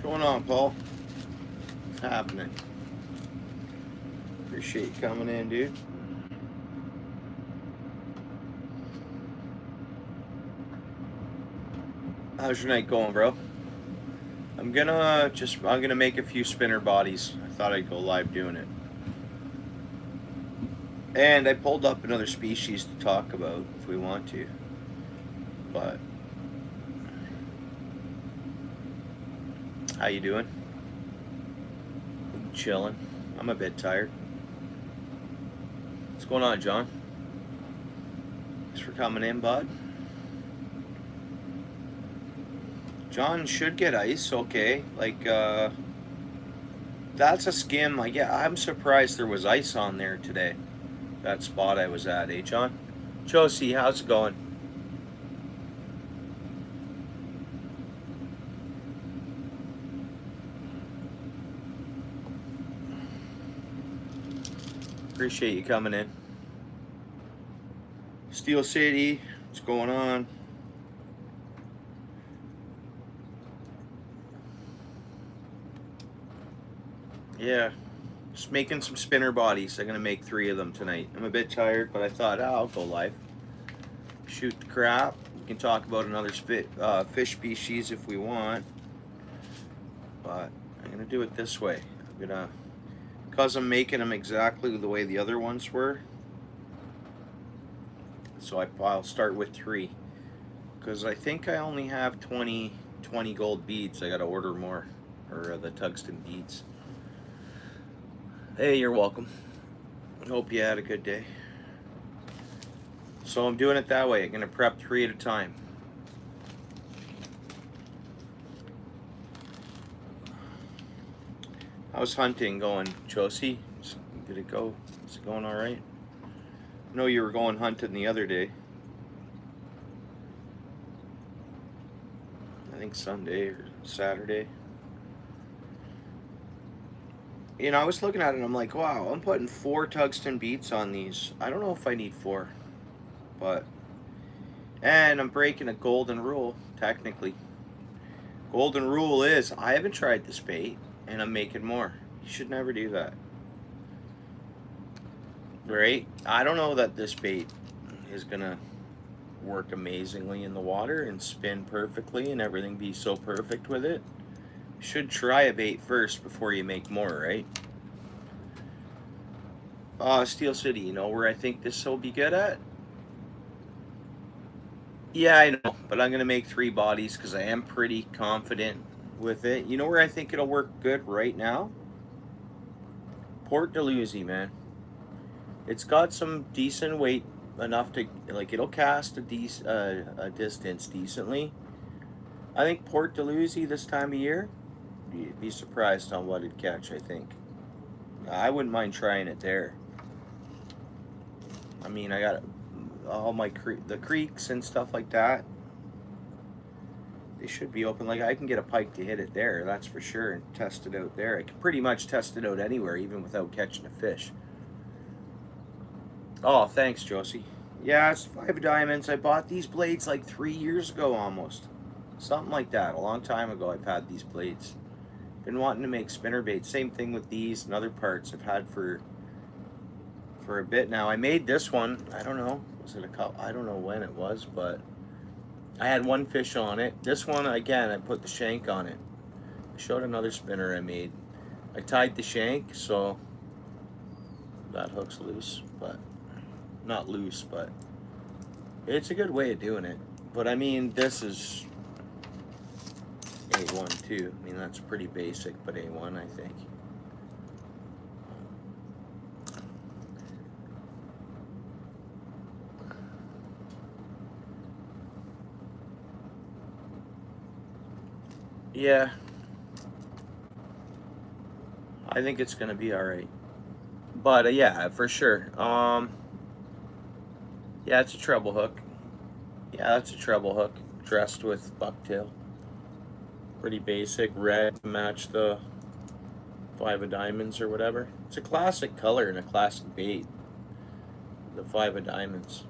going on, Paul? What's happening? Appreciate you coming in, dude. How's your night going, bro? I'm gonna make a few spinner bodies. I thought I'd go live doing it. And I pulled up another species to talk about if we want to. But how you doing? Chilling. I'm a bit tired. What's going on, John? Thanks for coming in, bud. John should get ice, okay. Like, that's a skim. I'm surprised there was ice on there today. That spot I was at, John? Josie, how's it going? Appreciate you coming in. Steel City, what's going on? Yeah, just making some spinner bodies. I'm gonna make 3 of them tonight. I'm a bit tired, but I thought, I'll go live. Shoot the crap. We can talk about another fish species if we want, but I'm gonna do it this way. Because I'm making them exactly the way the other ones were. So I'll start with 3, because I think I only have 20 gold beads. I gotta order more, or the tungsten beads. Hey, you're welcome. Hope you had a good day. So I'm doing it that way. I'm gonna prep 3 at a time. How's hunting going, Josie? Did it go? Is it going all right? I know you were going hunting the other day. I think Sunday or Saturday. You know, I was looking at it and I'm like, wow, I'm putting 4 tungsten beads on these. I don't know if I need 4, but... And I'm breaking a golden rule, technically. Golden rule is, I haven't tried this bait, and I'm making more. You should never do that. Right? I don't know that this bait is gonna work amazingly in the water and spin perfectly and everything be so perfect with it. Should try a bait first before you make more, right? Steel City, you know where I think this will be good at? Yeah, I know, but I'm gonna make 3 bodies because I am pretty confident with it. You know where I think it'll work good right now? Port Dalhousie, man. It's got some decent weight, enough to, like, it'll cast a distance decently. I think Port Dalhousie this time of year, you'd be surprised on what it'd catch, I think. I wouldn't mind trying it there. I mean, I got all my the creeks and stuff like that. They should be open. Like, I can get a pike to hit it there, that's for sure, and test it out there. I can pretty much test it out anywhere, even without catching a fish. Oh, thanks, Josie. Yeah, it's 5 diamonds. I bought these blades like 3 years ago almost. Something like that. A long time ago I've had these blades. Been wanting to make spinner baits. Same thing with these and other parts I've had for a bit now. I made this one, I don't know, was it a couple? I don't know when it was, but I had 1 fish on it. This one, again, I put the shank on it. I showed another spinner I made. I tied the shank, so that hook's loose, but not loose, but it's a good way of doing it. But I mean, this is A1 too. I mean, that's pretty basic, but A1, I think. Yeah, I think it's gonna be all right. But yeah, for sure. Yeah, it's a treble hook. Yeah, that's a treble hook dressed with bucktail. Pretty basic, red to match the 5 of diamonds or whatever. It's a classic color and a classic bait. The 5 of diamonds.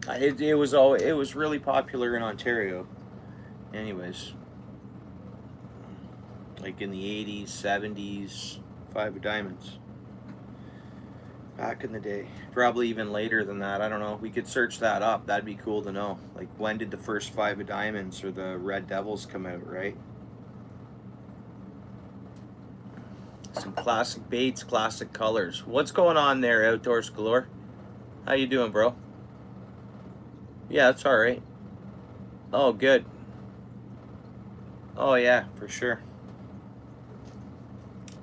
It was really popular in Ontario. Anyways, like in the 80s, 70s, 5 of diamonds. Back in the day. Probably even later than that. I don't know. We could search that up. That'd be cool to know. Like, when did the first 5 of diamonds or the Red Devils come out, right? Some classic baits, classic colors. What's going on there, Outdoors Galore? How you doing, bro? Yeah, that's all right. Oh, good. Oh, yeah, for sure.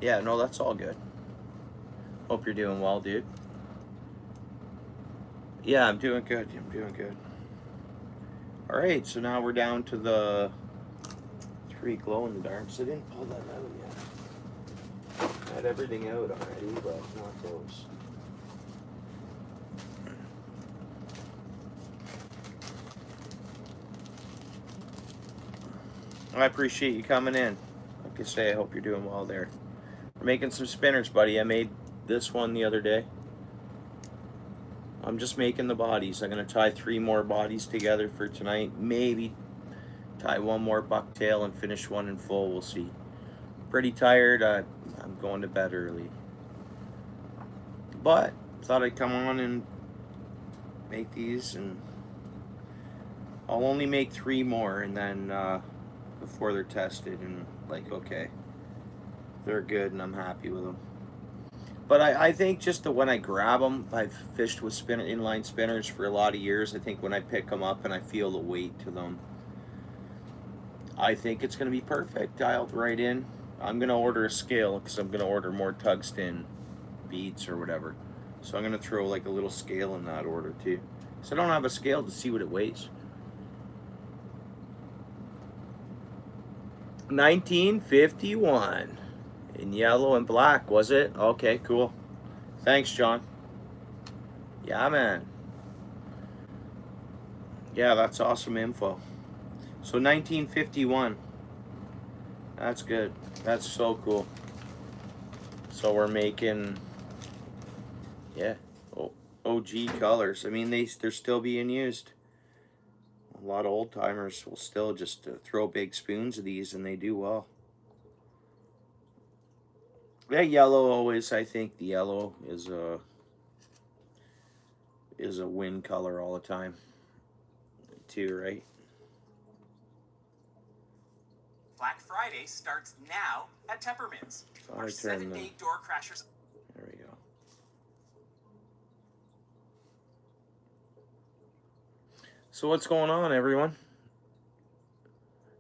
Yeah, no, that's all good. Hope you're doing well, dude. Yeah, I'm doing good. I'm doing good. All right, so now we're down to the 3 glow-in-the-darks. I didn't pull that out yet. I had everything out already, but not those. I appreciate you coming in. Like I say, I hope you're doing well there. We're making some spinners, buddy. I made this one the other day. I'm just making the bodies. I'm going to tie 3 more bodies together for tonight. Maybe tie 1 more bucktail and finish 1 in full. We'll see. Pretty tired. I'm going to bed early. But thought I'd come on and make these, and I'll only make 3 more, and then before they're tested, and like, okay, they're good and I'm happy with them. But I think just when I grab them, I've fished with inline spinners for a lot of years. I think when I pick them up and I feel the weight to them, I think it's going to be perfect. Dialed right in. I'm going to order a scale because I'm going to order more tungsten beads or whatever. So I'm going to throw like a little scale in that order too. So I don't have a scale to see what it weighs. 1951 in yellow and black, was it? Okay, cool. Thanks, John. Yeah, man. Yeah, that's awesome info. So 1951. That's good. That's so cool. So we're making, yeah, OG colors. I mean, they're still being used. A lot of old timers will still just throw big spoons of these, and they do well. That yellow always, I think the yellow is a win color all the time too, right? Black Friday starts now at Teppermints. Our 7-day door crashers. There we go. So what's going on, everyone?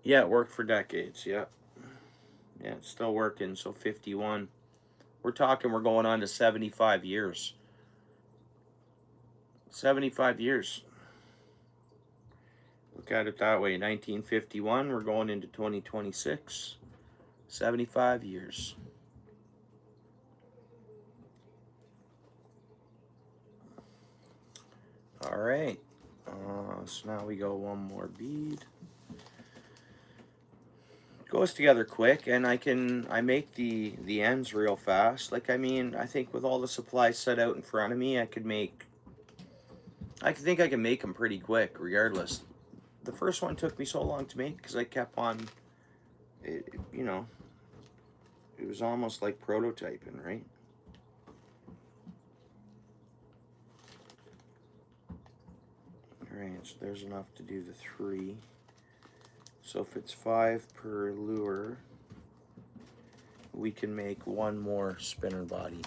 Yeah, it worked for decades. Yeah. Yeah, it's still working. So 51. We're going on to 75 years. 75 years. Look at it that way. 1951, we're going into 2026. 75 years. All right. So now we go 1 more bead. Goes together quick, and I make the ends real fast. Like, I mean, I think with all the supplies set out in front of me, I think I can make them pretty quick regardless. The first one took me so long to make because I kept on, you know, it was almost like prototyping, right? Alright, so there's enough to do the 3. So if it's 5 per lure, we can make 1 more spinner body.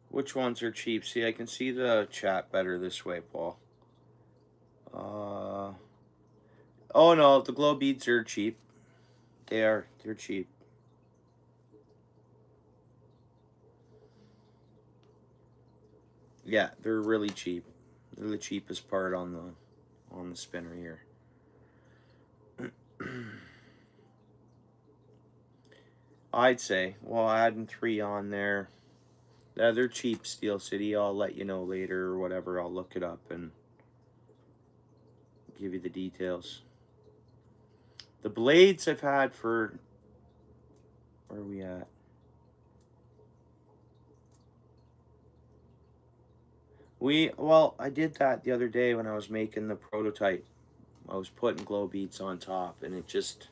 Which ones are cheap? See, I can see the chat better this way, Paul. Oh no, the glow beads are cheap. They're cheap. Yeah, they're really cheap. They're the cheapest part on the spinner here. I'd say, well, adding 3 on there. Yeah, they're cheap, Steel City. I'll let you know later or whatever. I'll look it up and give you the details. The blades I've had for, where are we at? Well, I did that the other day when I was making the prototype. I was putting glow beads on top, and it just,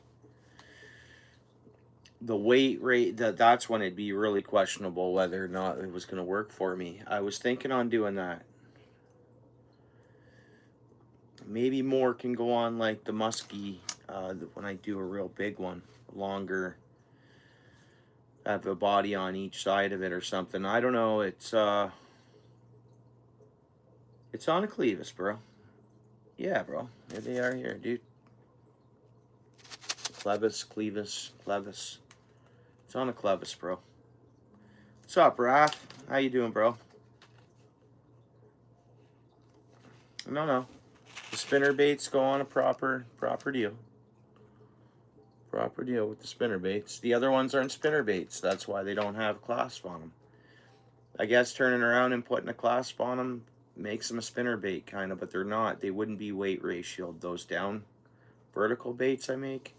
the weight rate, that's when it'd be really questionable whether or not it was going to work for me. I was thinking on doing that. Maybe more can go on like the musky when I do a real big one, longer, have a body on each side of it or something. I don't know. It's on a clevis, bro. Yeah, bro. Here they are here, dude. Clevis, clevis, clevis. It's on a clevis, bro. What's up, Raph? How you doing, bro? No. The spinner baits go on a proper deal. Proper deal with the spinner baits. The other ones aren't spinner baits. That's why they don't have clasp on them. I guess turning around and putting a clasp on them makes them a spinner bait, kind of, but they're not. They wouldn't be weight ratioed. Those down vertical baits I make,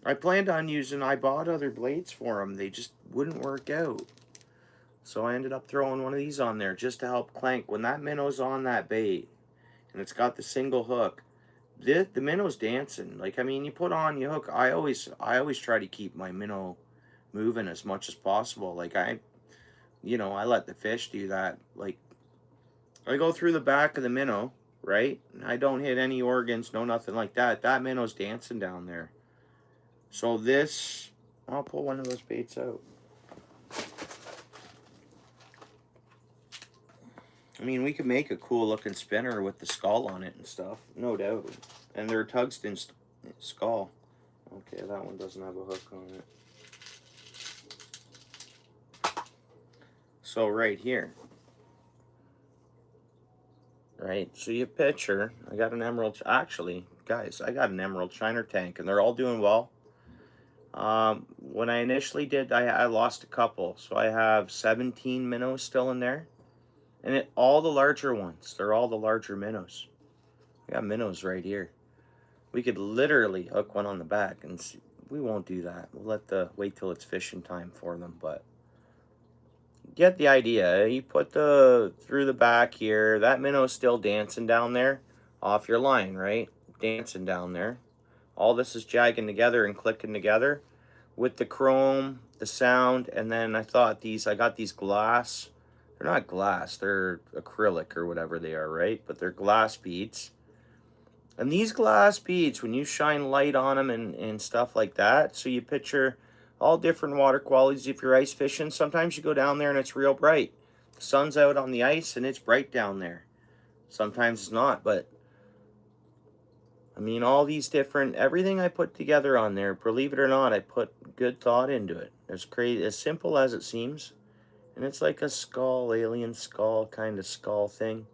I planned on using, I bought other blades for them. They just wouldn't work out. So I ended up throwing one of these on there just to help clank. When that minnow's on that bait, and it's got the single hook, the minnow's dancing. Like, I mean, you put on, you hook. I always try to keep my minnow moving as much as possible. Like, I let the fish do that. Like, I go through the back of the minnow, right? I don't hit any organs, no nothing like that. That minnow's dancing down there. So this, I'll pull one of those baits out. I mean, we could make a cool looking spinner with the skull on it and stuff, no doubt. And they're tungsten skull. Okay, that one doesn't have a hook on it. So right here, right? So you picture, I got an emerald, actually, guys, I got an emerald shiner tank, and they're all doing well. When I initially did, I lost a couple, so I have 17 minnows still in there. And all the larger ones, they're all the larger minnows. I got minnows right here. We could literally hook one on the back, and see. We won't do that. We'll wait till it's fishing time for them, but get the idea. You put through the back here, that minnow's still dancing down there off your line, right? Dancing down there. All this is jagging together and clicking together with the chrome, the sound, and then I got these glass. They're not glass, they're acrylic or whatever they are, right? But they're glass beads. And these glass beads, when you shine light on them and stuff like that, so you picture all different water qualities. If you're ice fishing, sometimes you go down there and it's real bright. The sun's out on the ice and it's bright down there. Sometimes it's not, but I mean, all these different, everything I put together on there, believe it or not, I put good thought into it. It's crazy, as simple as it seems. And it's like a skull, alien skull kind of skull thing.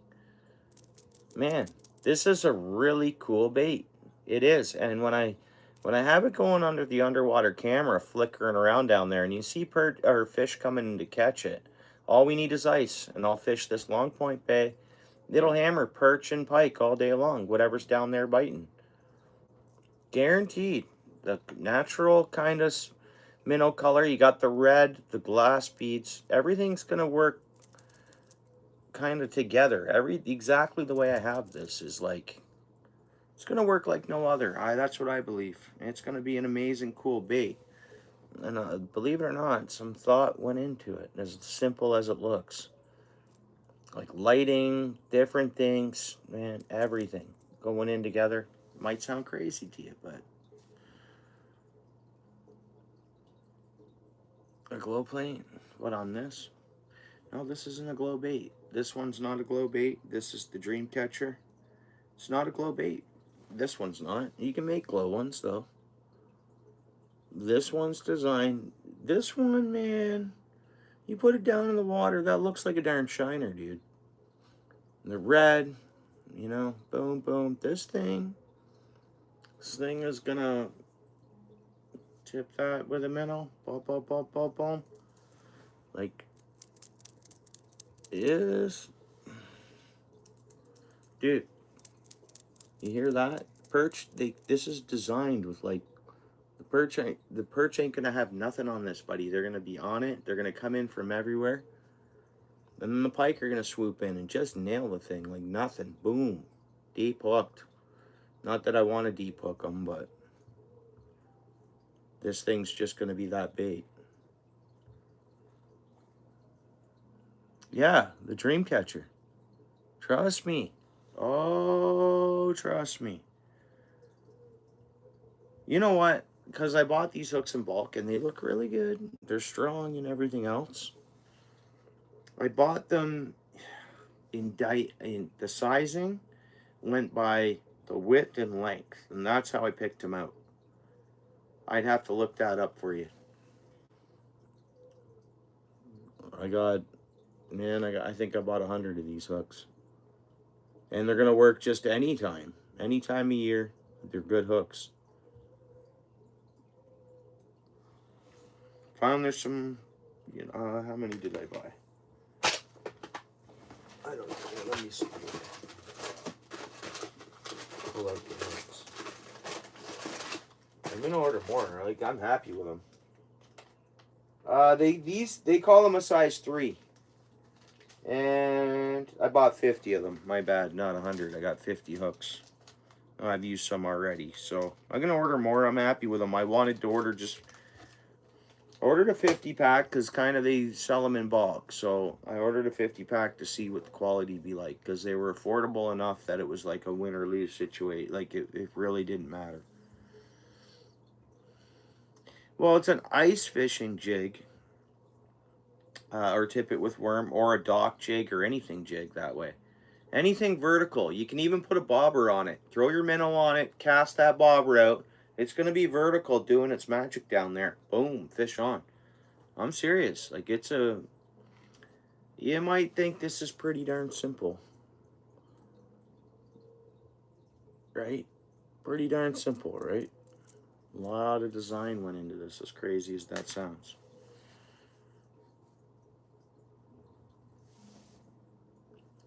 Man, this is a really cool bait. It is. And when I have it going under the underwater camera, flickering around down there, and you see fish coming in to catch it, all we need is ice, and I'll fish this Long Point Bay. It'll hammer perch and pike all day long, whatever's down there biting. Guaranteed. The natural kind of minnow color, you got the red, the glass beads, everything's gonna work kind of together. Exactly the way I have this is like, it's gonna work like no other. That's what I believe. It's gonna be an amazing, cool bait. And believe it or not, some thought went into it. As simple as it looks, like lighting, different things, man, everything going in together. Might sound crazy to you, but a glow plate. What on this? No, this isn't a glow bait. This one's not a glow bait. This is the dream catcher. It's not a glow bait. This one's not. You can make glow ones though. This one's designed. This one, man, you put it down in the water, that looks like a darn shiner, dude. And the red, boom, boom. This thing is gonna tip that with a minnow. Boom, boom, boom, boom, boom. Like, dude, you hear that? perch, this is designed with like, the perch ain't gonna have nothing on this, buddy. They're gonna be on it. They're gonna come in from everywhere. And then the pike are gonna swoop in and just nail the thing like nothing. Boom. Deep hooked. Not that I want to deep hook them, but this thing's just gonna be that bait. Yeah, the dream catcher. Trust me. Oh, trust me. You know what? Because I bought these hooks in bulk and they look really good. They're strong and everything else. I bought them in the sizing went by the width and length, and that's how I picked them out. I'd have to look that up for you. I think I bought 100 of these hooks. And they're going to work just any time of year. They're good hooks. Found there's some, how many did I buy? I don't know. Let me see. Pull out the hooks. I'm going to order more. Like, I'm happy with them. They call them a size 3. And I bought 50 of them. My bad, not 100. I got 50 hooks. I've used some already. So I'm going to order more. I'm happy with them. I wanted to ordered a 50 pack because kind of they sell them in bulk. So I ordered a 50 pack to see what the quality be like, because they were affordable enough that it was like a win or lose situation. Like it really didn't matter. Well, it's an ice fishing jig. Or tip it with worm, or a dock jig, or anything jig that way. Anything vertical. You can even put a bobber on it. Throw your minnow on it, cast that bobber out. It's going to be vertical doing its magic down there. Boom, fish on. I'm serious. Like, you might think this is pretty darn simple. Right? Pretty darn simple, right? A lot of design went into this, as crazy as that sounds.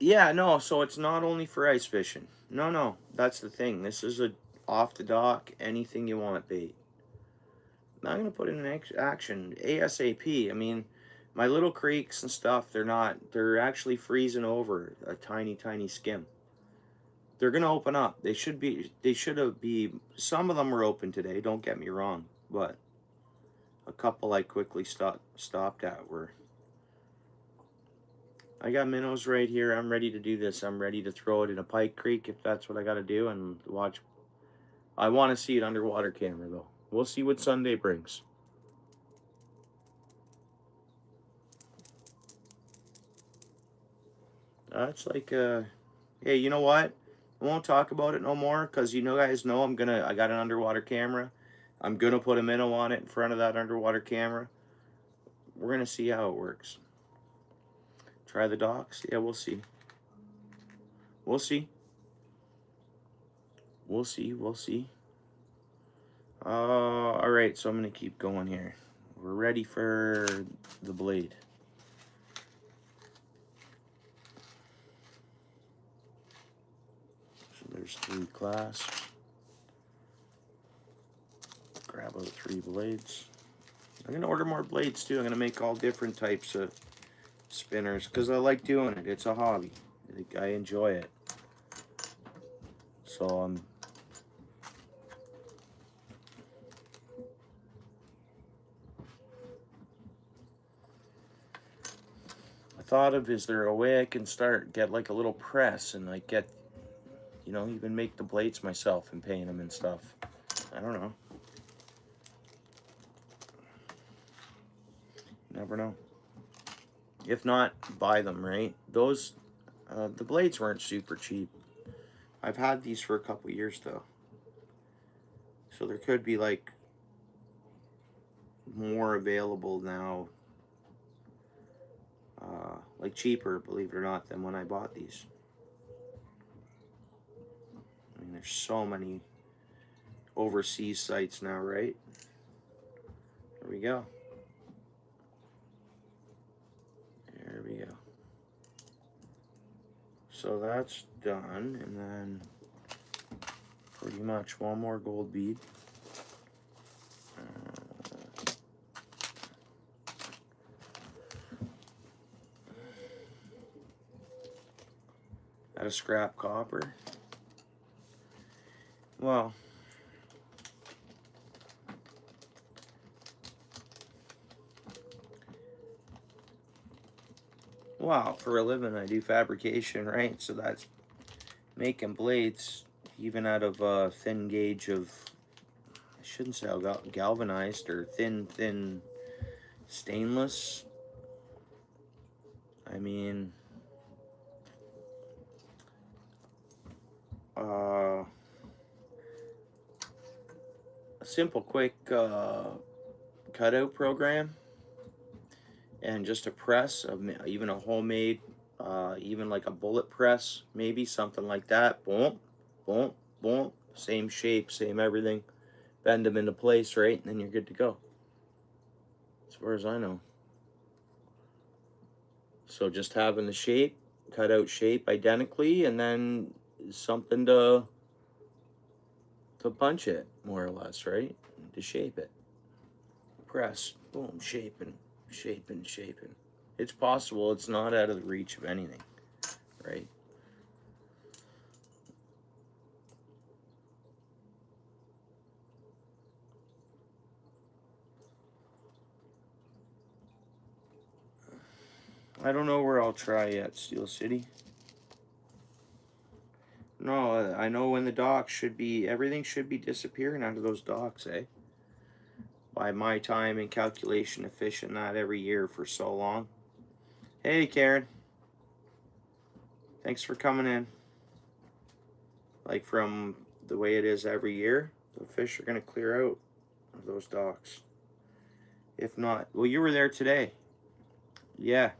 Yeah, no, so it's not only for ice fishing. No, that's the thing. This is a off the dock, anything you want bait. I'm going to put it in action ASAP. I mean, my little creeks and stuff, they're actually freezing over a tiny, tiny skim. They're going to open up. Some of them were open today, don't get me wrong, but a couple I quickly stopped at were. I got minnows right here. I'm ready to do this. I'm ready to throw it in a pike creek if that's what I got to do and watch. I want to see it underwater camera though. We'll see what Sunday brings. That's like hey, you know what? I won't talk about it no more because guys know I got an underwater camera. I'm gonna put a minnow on it in front of that underwater camera. We're gonna see how it works. Try the docks? Yeah, we'll see. We'll see. We'll see. We'll see. Alright, so I'm gonna keep going here. We're ready for the blade. So there's 3 clasps. Grab out 3 blades. I'm gonna order more blades too. I'm gonna make all different types of spinners because I like doing it. It's a hobby. I enjoy it. So I thought of, is there a way I can get like a little press and like get, even make the blades myself and paint them and stuff. I don't know. Never know. If not, buy them, right? Those, the blades weren't super cheap. I've had these for a couple years though. So there could be like more available now, like cheaper, believe it or not, than when I bought these. I mean, there's so many overseas sites now, right? There we go. There we go. So that's done, and then Pretty much. One more gold bead. Out of scrap copper. Well, for a living I do fabrication, right? So that's making blades even out of thin gauge of, I shouldn't say galvanized, or thin stainless. I mean, a simple quick cutout program and just a press of even a homemade, even like a bullet press, maybe something like that. Boom, boom, boom, same shape, same everything. Bend them into place, right? And then you're good to go, as far as I know. So just having the shape, cut out shape identically, and then something to punch it, more or less, right? To shape it. Press, boom, shaping, shaping, shaping. It's possible. It's not out of the reach of anything, right? I don't know where I'll try yet, Steel City. No, I know when the docks should be, everything should be disappearing out of those docks, eh? By my time and calculation of fishing that every year for so long. Hey, Karen. Thanks for coming in. Like, from the way it is every year, the fish are going to clear out of those docks. If not, well, you were there today. Yeah.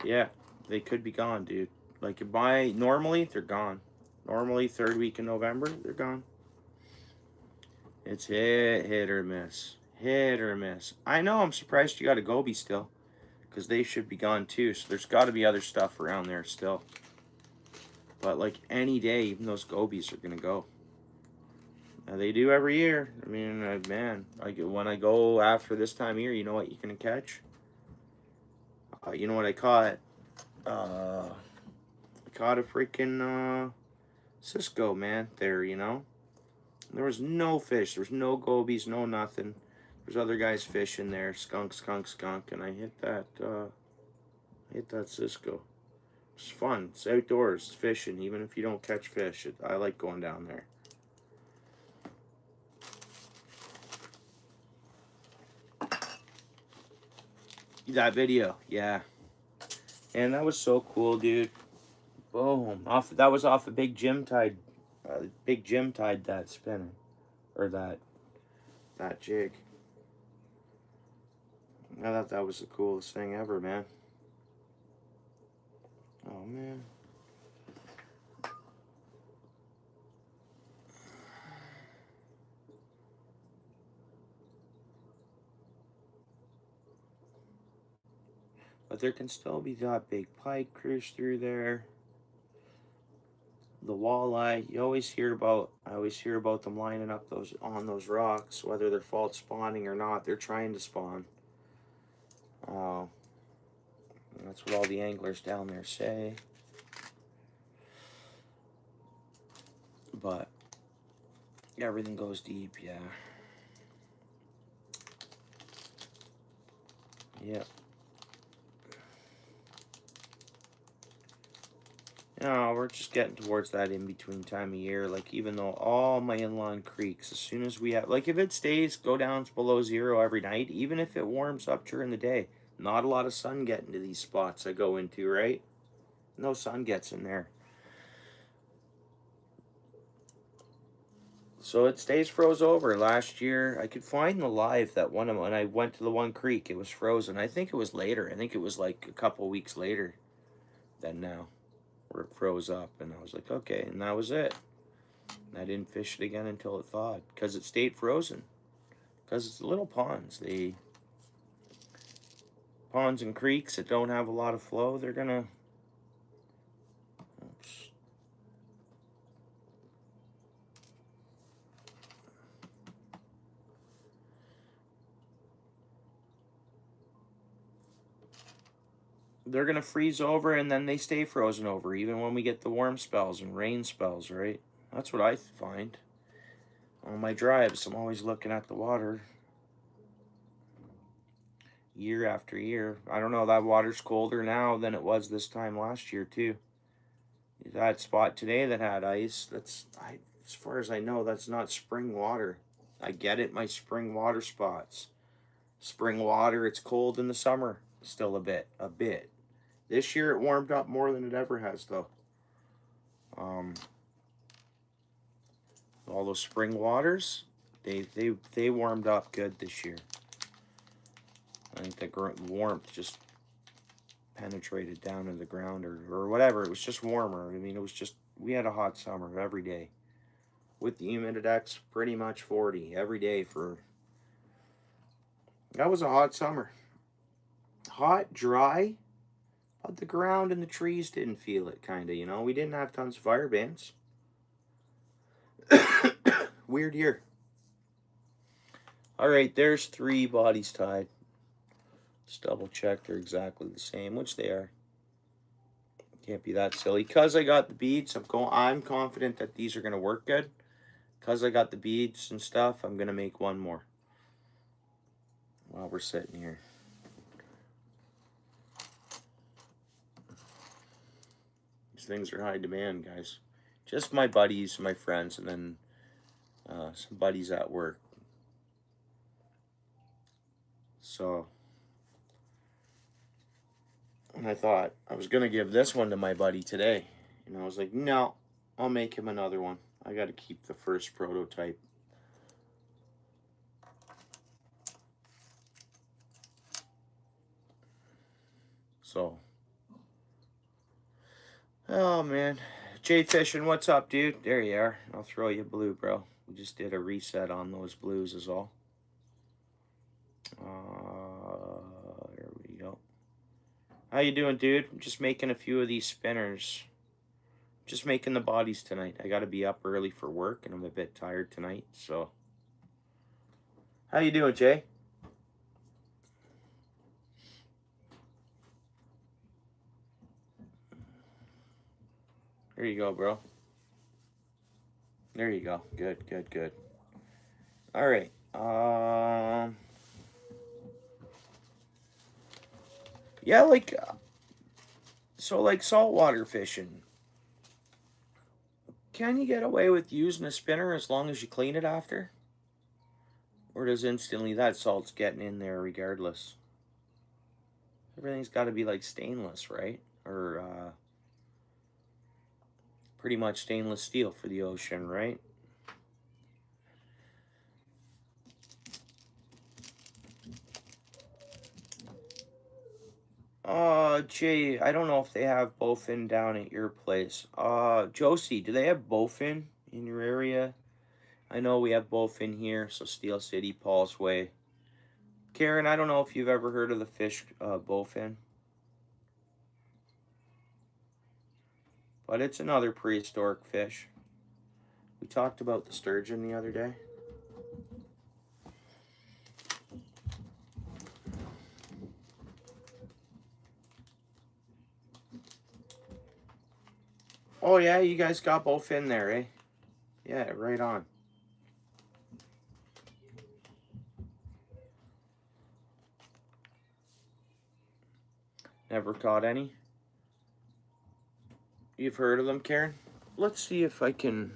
Yeah, they could be gone, dude. Like, normally, they're gone. Normally, third week in November, they're gone. It's hit or miss. Hit or miss. I know, I'm surprised you got a goby still, because they should be gone too. So there's got to be other stuff around there still. But like any day, even those gobies are going to go. Now, they do every year. I mean, man, when I go after this time of year, you know what you're going to catch? You know what I caught? I caught a freaking Cisco, man, there, you know? There was no fish. There was no gobies, no nothing. There's other guys fishing there. Skunk, skunk, skunk. And I hit that Cisco. It's fun. It's outdoors fishing, even if you don't catch fish. I like going down there. That video, yeah. And that was so cool, dude. Boom. That was off a big Jim Tide. Big Jim Tide that spinner. Or that jig. I thought that was the coolest thing ever, man. Oh, man. But there can still be that big pike cruise through there. The walleye, I always hear about them lining up on those rocks, whether they're fault spawning or not. They're trying to spawn. That's what all the anglers down there say. But everything goes deep, yeah. Yep. No, we're just getting towards that in-between time of year. Like, even though all my inland creeks, as soon as we have, like, if it stays, go down below 0 every night, even if it warms up during the day, not a lot of sun getting to these spots I go into, right? No sun gets in there. So it stays froze over. Last year, I could find the live that one of when I went to the one creek, it was frozen. I think it was later. I think it was like a couple weeks later than now, where it froze up. And I was like, okay, and that was it. And I didn't fish it again until it thawed, because it stayed frozen. Because it's little ponds. Ponds and creeks that don't have a lot of flow, they're gonna. Oops. they're going to freeze over, and then they stay frozen over, even when we get the warm spells and rain spells, right? That's what I find. On my drives, I'm always looking at the water year after year. I don't know, that water's colder now than it was this time last year, too. That spot today that had ice, as far as I know, that's not spring water. I get it, my spring water spots. Spring water, it's cold in the summer, still a bit. This year it warmed up more than it ever has, though. All those spring waters, they warmed up good this year. I think the warmth just penetrated down to the ground, or whatever. It was just warmer. I mean, we had a hot summer every day. With the humidity's pretty much 40 every day that was a hot summer. Hot, dry, but the ground and the trees didn't feel it, kind of, you know. We didn't have tons of fire bans. Weird year. All right, there's 3 bodies tied. Let's double check they're exactly the same, which they are. Can't be that silly. Because I got the beads, I'm confident that these are going to work good. Because I got the beads and stuff, I'm going to make one more while we're sitting here. These things are high demand, guys. Just my buddies, my friends, and then some buddies at work. So, and I thought I was going to give this one to my buddy today. And I was like, no, I'll make him another one. I got to keep the first prototype. So, oh man. Jay Fishing, what's up, dude? There you are. I'll throw you blue, bro. We just did a reset on those blues is all. There we go. How you doing, dude? I'm just making a few of these spinners. Just making the bodies tonight. I got to be up early for work, and I'm a bit tired tonight, so. How you doing, Jay? There you go, bro. There you go. Good, good, good. All right. Yeah, like, so like saltwater fishing. Can you get away with using a spinner as long as you clean it after? Or does instantly that salt's getting in there regardless? Everything's got to be like stainless, right? Or pretty much stainless steel for the ocean, right? Jay, I don't know if they have bowfin down at your place. Josie, do they have bowfin in your area? I know we have bowfin here, so Steel City, Paul's Way. Karen, I don't know if you've ever heard of the fish bowfin. But it's another prehistoric fish. We talked about the sturgeon the other day. Oh yeah, you guys got bowfin there, eh? Yeah, right on. Never caught any? You've heard of them, Karen? Let's see if I can...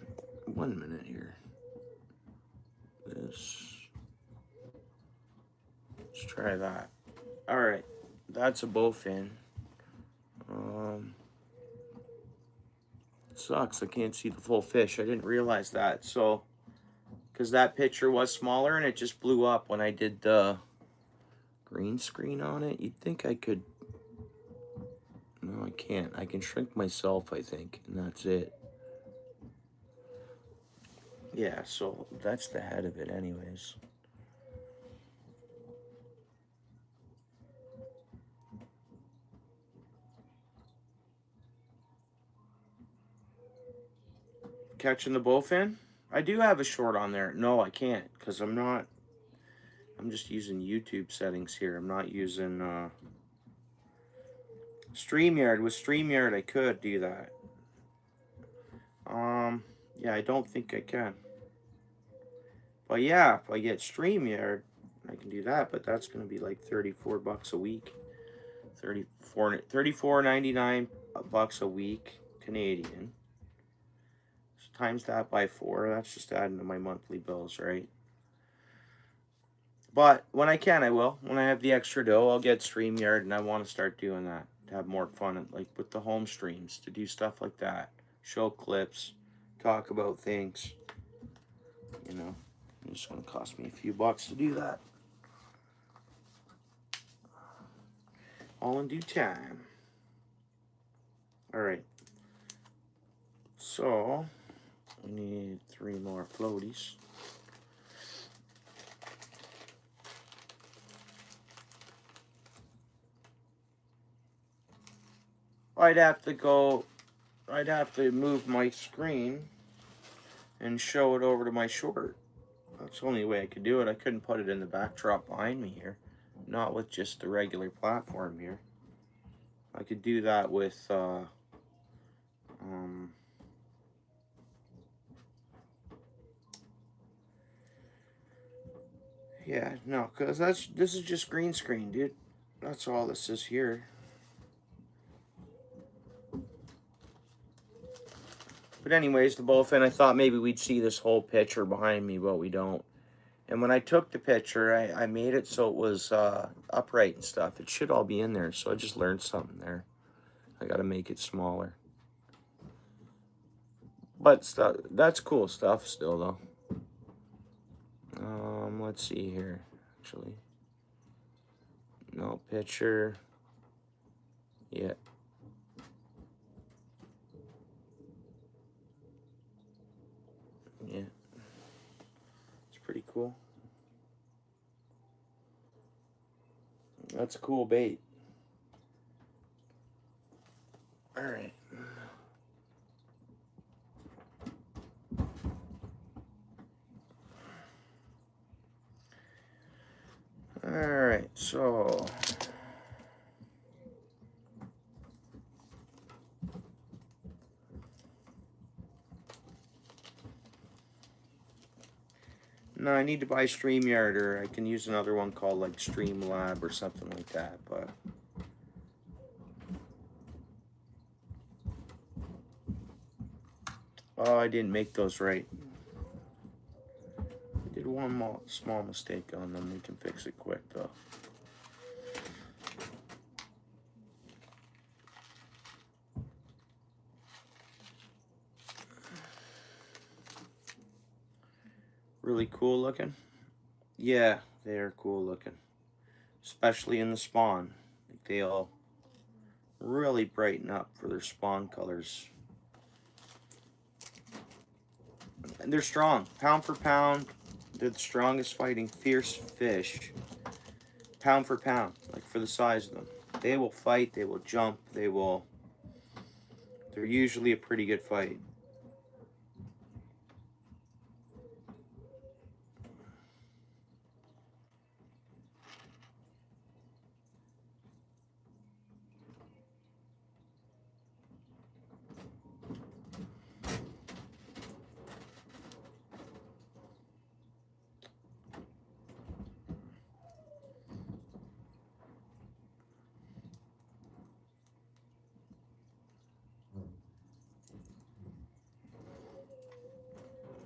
1 minute here. This... Let's try that. Alright, that's a bowfin. It sucks, I can't see the full fish. I didn't realize that, so... Because that picture was smaller and it just blew up when I did the green screen on it. You'd think I could... No, I can't. I can shrink myself, I think, and that's it. Yeah, so that's the head of it anyways. Catching the bowfin? I do have a short on there. No, I can't, because I'm just using YouTube settings here. I'm not using StreamYard. With StreamYard, I could do that. Yeah, I don't think I can. But yeah, if I get StreamYard, I can do that. But that's going to be like 34 bucks a week. 34.99 bucks a week Canadian. So times that by 4. That's just adding to my monthly bills, right? But when I can, I will. When I have the extra dough, I'll get StreamYard, and I want to start doing that to have more fun, like with the home streams, to do stuff like that, show clips, talk about things. You know, it's going to cost me a few bucks to do that. All in due time. All right. So we need 3 more floaties. I'd have to move my screen and show it over to my short. That's the only way I could do it. I couldn't put it in the backdrop behind me here. Not with just the regular platform here. I could do that with yeah, no, cause this is just green screen, dude. That's all this is here. But anyways, the bullfin, I thought maybe we'd see this whole picture behind me, but we don't. And when I took the picture, I made it so it was upright and stuff. It should all be in there, so I just learned something there. I gotta make it smaller. But stuff, that's cool stuff still, though. Let's see here, actually. No picture. Yeah. Yeah. It's pretty cool. That's a cool bait. All right. All right, so no, I need to buy StreamYard, or I can use another one called like Streamlab or something like that, but oh, I didn't make those right. I did one small mistake on them. We can fix it quick though. Really cool looking. Yeah, they are cool looking, especially in the spawn. Like they all really brighten up for their spawn colors. And they're strong. Pound for pound, they're the strongest fighting fierce fish. Pound for pound, like for the size of them. They will fight, they will jump, they're usually a pretty good fight.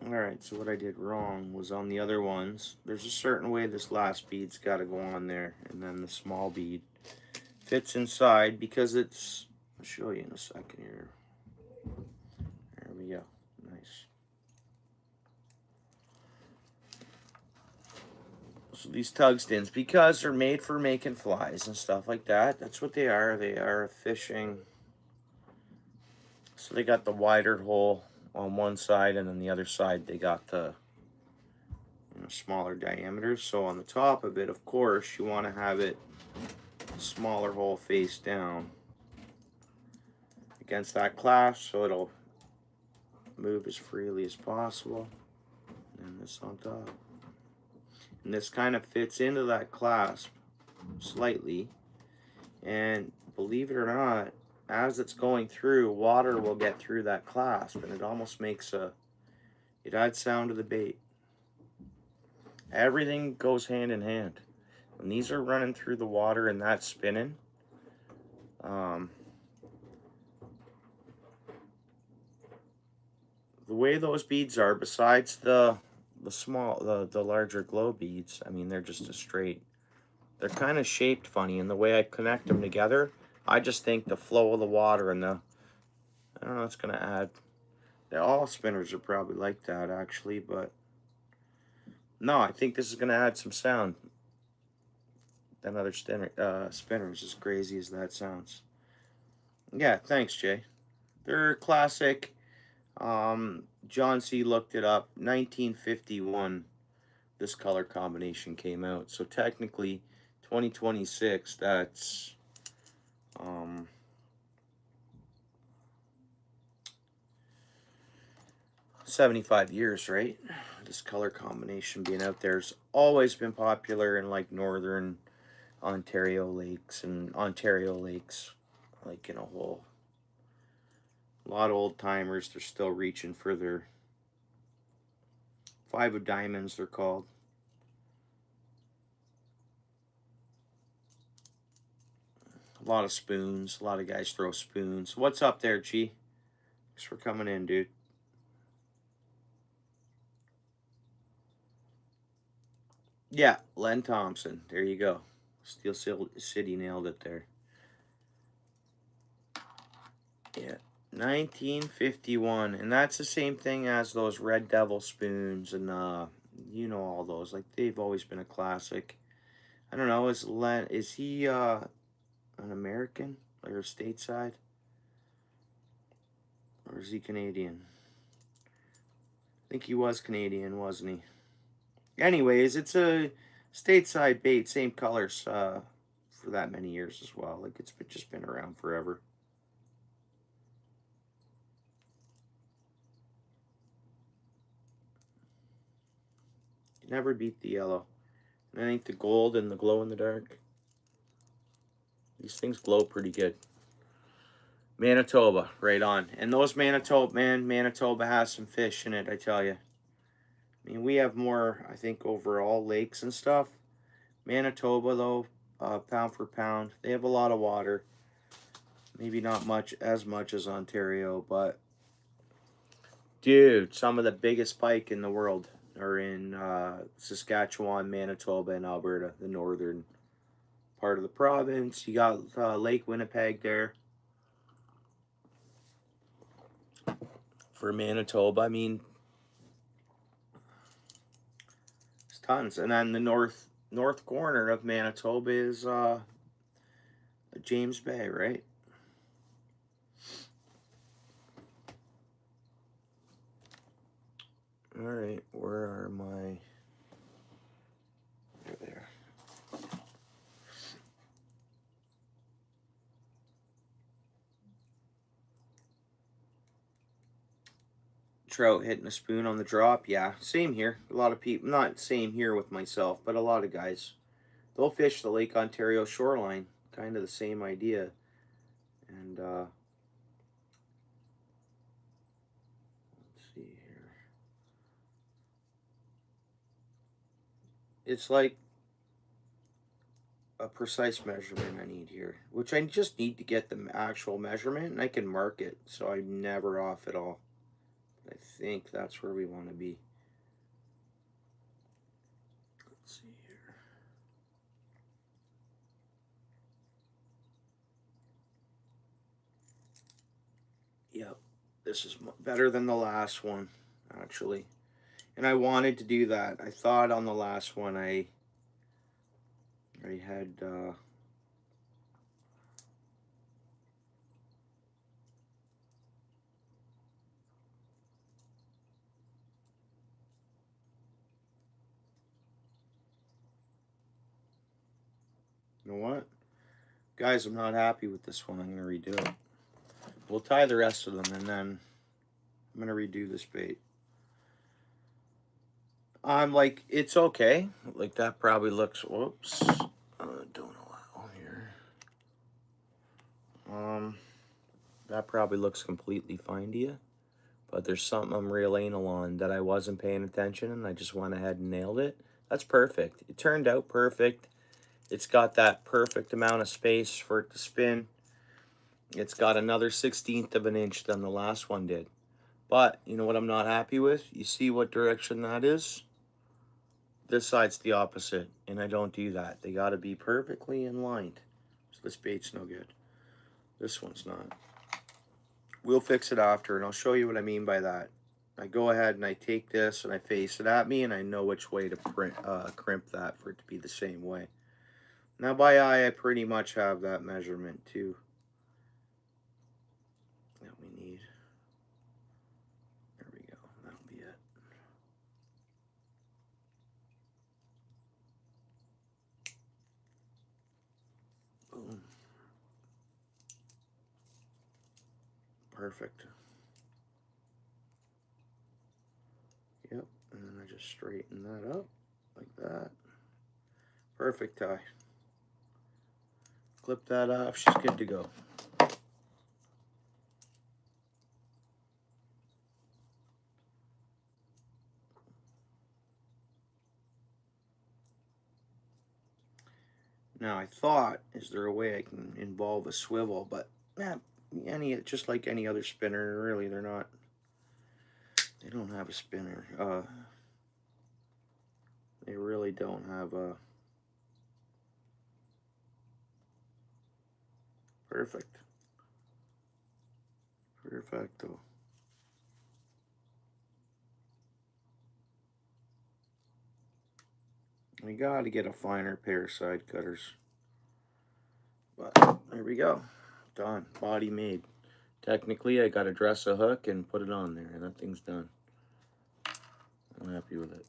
Alright, so what I did wrong was on the other ones, there's a certain way this last bead's got to go on there, and then the small bead fits inside because it's, I'll show you in a second here. There we go. Nice. So these tungstens, because they're made for making flies and stuff like that, that's what they are. They are fishing. So they got the wider hole on one side, and then the other side they got the smaller diameter. So on the top of it, of course, you want to have it smaller hole face down against that clasp, so it'll move as freely as possible. And this on top, and this kind of fits into that clasp slightly, and believe it or not, as it's going through, water will get through that clasp, and it almost makes it adds sound to the bait. Everything goes hand in hand. When these are running through the water and that's spinning, the way those beads are, besides the larger glow beads, I mean, they're just a straight. They're kind of shaped funny, and the way I connect them together, I just think the flow of the water and I don't know, it's gonna add. All spinners are probably like that actually, but no, I think this is gonna add some sound than other spinners, as crazy as that sounds. Yeah, thanks, Jay. They're classic. John C. looked it up. 1951, this color combination came out. So technically, 2026. That's 75 years, right? This color combination being out there's always been popular in like northern Ontario lakes, like in a whole lot of old timers. They're still reaching for their 5 of diamonds, they're called. A lot of spoons. A lot of guys throw spoons. What's up there, G? Thanks for coming in, dude. Yeah, Len Thompson. There you go. Steel City nailed it there. Yeah, 1951, and that's the same thing as those Red Devil spoons, and you know, all those. Like, they've always been a classic. I don't know. Is he an American or stateside, or is he Canadian? I think he was Canadian, wasn't he? Anyways, it's a stateside bait, same colors for that many years as well. Like, it's just been around forever. You never beat the yellow. And I think the gold and the glow in the dark. These things glow pretty good. Manitoba, right on. And those Manitoba has some fish in it, I tell you. I mean, we have more, I think, overall lakes and stuff. Manitoba, though, pound for pound, they have a lot of water. Maybe not as much as Ontario, but dude, some of the biggest pike in the world are in Saskatchewan, Manitoba, and Alberta, the northern part of the province. You got Lake Winnipeg there. For Manitoba, I mean, there's tons. And then the north corner of Manitoba is James Bay, right? All right, where are my? They're there. Trout hitting a spoon on the drop. Yeah, same here. A lot of people, not same here with myself, but a lot of guys, they'll fish the Lake Ontario shoreline. Kind of the same idea. And let's see here. It's like a precise measurement I need here, which I just need to get the actual measurement, and I can mark it so I'm never off at all. I think that's where we want to be. Let's see here. Yep, this is better than the last one, actually. And I wanted to do that. I thought on the last one I had you know what? Guys, I'm not happy with this one. I'm going to redo it. We'll tie the rest of them, and then I'm going to redo this bait. I'm like, it's okay. Like, that probably looks, whoops. Don't allow here. That probably looks completely fine to you. But there's something I'm real anal on that I wasn't paying attention and I just went ahead and nailed it. That's perfect. It turned out perfect. It's got that perfect amount of space for it to spin. It's got another 1/16 of an inch than the last one did. But you know what I'm not happy with? You see what direction that is? This side's the opposite, and I don't do that. They gotta be perfectly in line. So this bait's no good. This one's not. We'll fix it after, and I'll show you what I mean by that. I go ahead and I take this and I face it at me, and I know which way to crimp that for it to be the same way. Now by eye, I pretty much have that measurement too that we need. There we go. That'll be it. Boom. Perfect. Yep, and then I just straighten that up like that. Perfect tie. Clip that off, she's good to go. Now I thought, is there a way I can involve a swivel, but just like any other spinner, really, they're not. They don't have a spinner. They really don't have a. Perfect. Perfecto. We got to get a finer pair of side cutters. But there we go. Done. Body made. Technically, I got to dress a hook and put it on there, and that thing's done. I'm happy with it.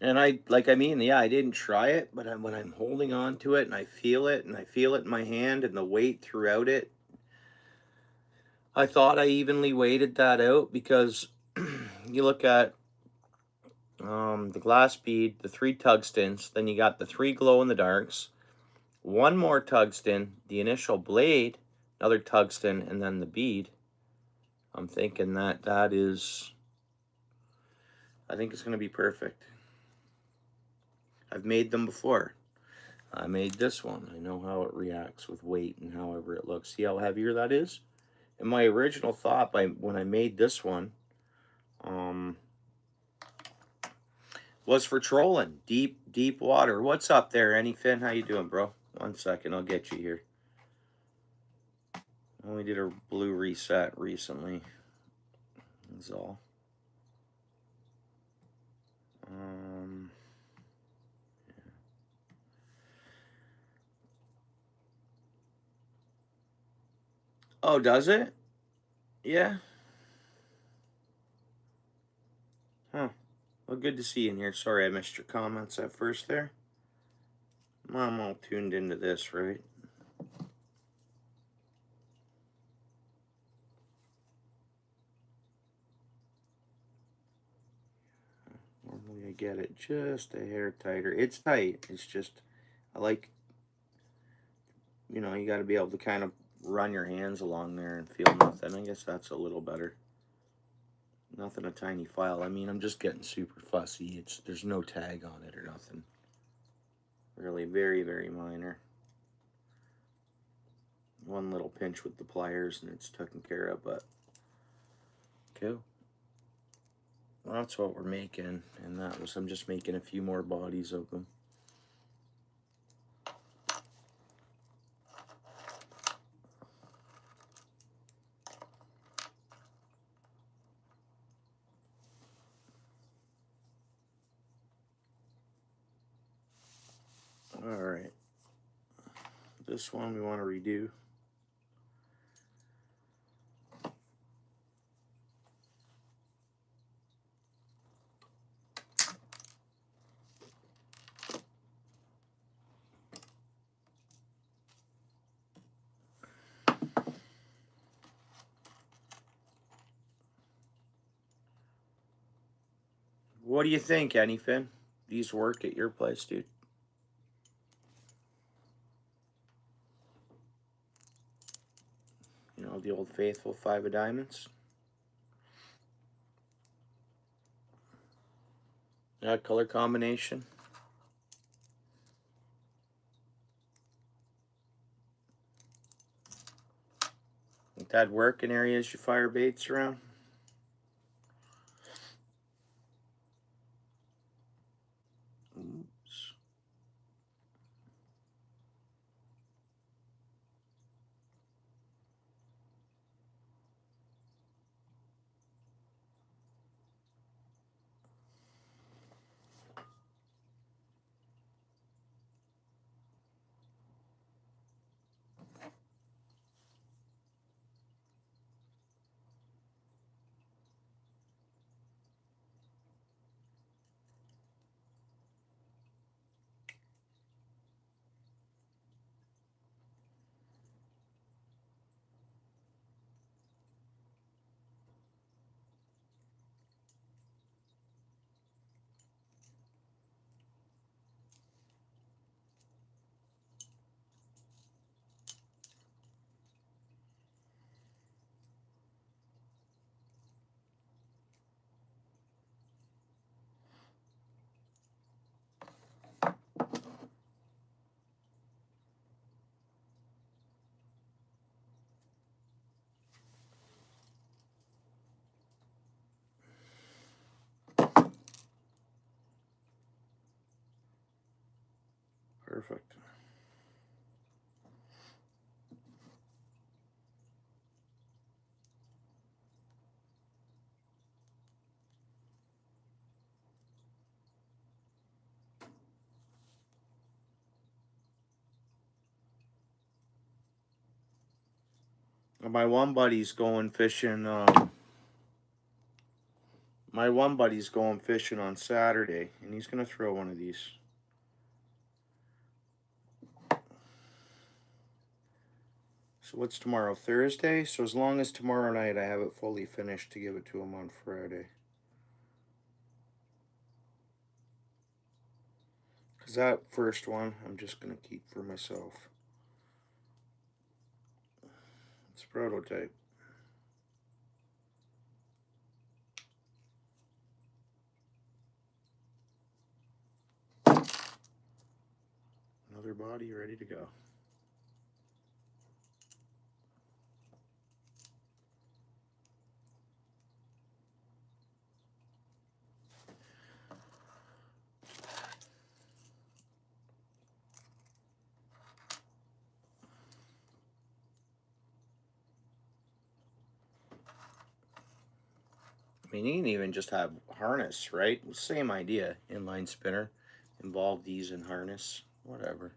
And I didn't try it, but when I'm holding on to it and I feel it in my hand and the weight throughout it, I thought I evenly weighted that out because you look at the glass bead, the 3 tungstens, then you got the 3 glow-in-the-darks, 1 more tungsten, the initial blade, another tungsten, and then the bead. I'm thinking that is, I think it's going to be perfect. I've made them before. I made this one. I know how it reacts with weight and however it looks. See how heavier that is? And my original thought when I made this one was for trolling. Deep water. What's up there, Anyfin? How you doing, bro? 1 second, I'll get you here. I only did a blue reset recently. That's all. Oh, does it? Yeah. Huh. Well, good to see you in here. Sorry I missed your comments at first there. I'm all tuned into this, right? Normally I get it just a hair tighter. It's tight. It's just, I like, you know, you got to be able to kind of run your hands along there and feel nothing. I guess that's a little better. Nothing a tiny file. I mean, I'm just getting super fussy. There's no tag on it or nothing. Really very, very minor. One little pinch with the pliers and it's taken care of, but cool. Well, that's what we're making, and I'm just making a few more bodies of them. Alright. This one we want to redo. What do you think, Anyfin? These work at your place, dude? Now the old faithful 5 of diamonds. That color combination. Think that'd work in areas you fire baits around? Oops. Perfect. My one buddy's going fishing. My one buddy's going fishing on Saturday, and he's gonna throw one of these. So what's tomorrow? Thursday? So as long as tomorrow night I have it fully finished to give it to him on Friday. Because that first one I'm just gonna keep for myself. It's prototype. Another body ready to go. I mean, you can even just have harness, right? Same idea. Inline spinner. Involve these in harness. Whatever.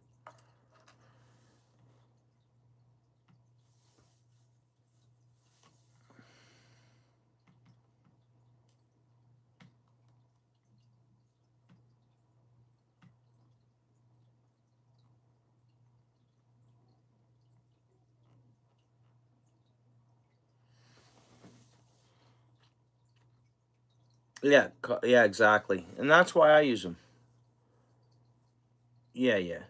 Yeah, yeah, exactly. And that's why I use them. Yeah, yeah.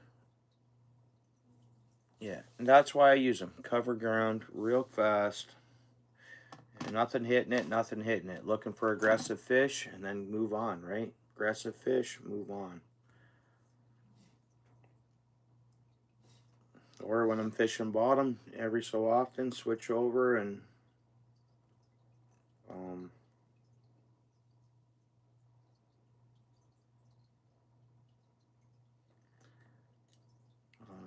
Yeah, and that's why I use them. Cover ground real fast. And nothing hitting it, nothing hitting it. Looking for aggressive fish and then move on, right? Aggressive fish, move on. Or when I'm fishing bottom, every so often, switch over and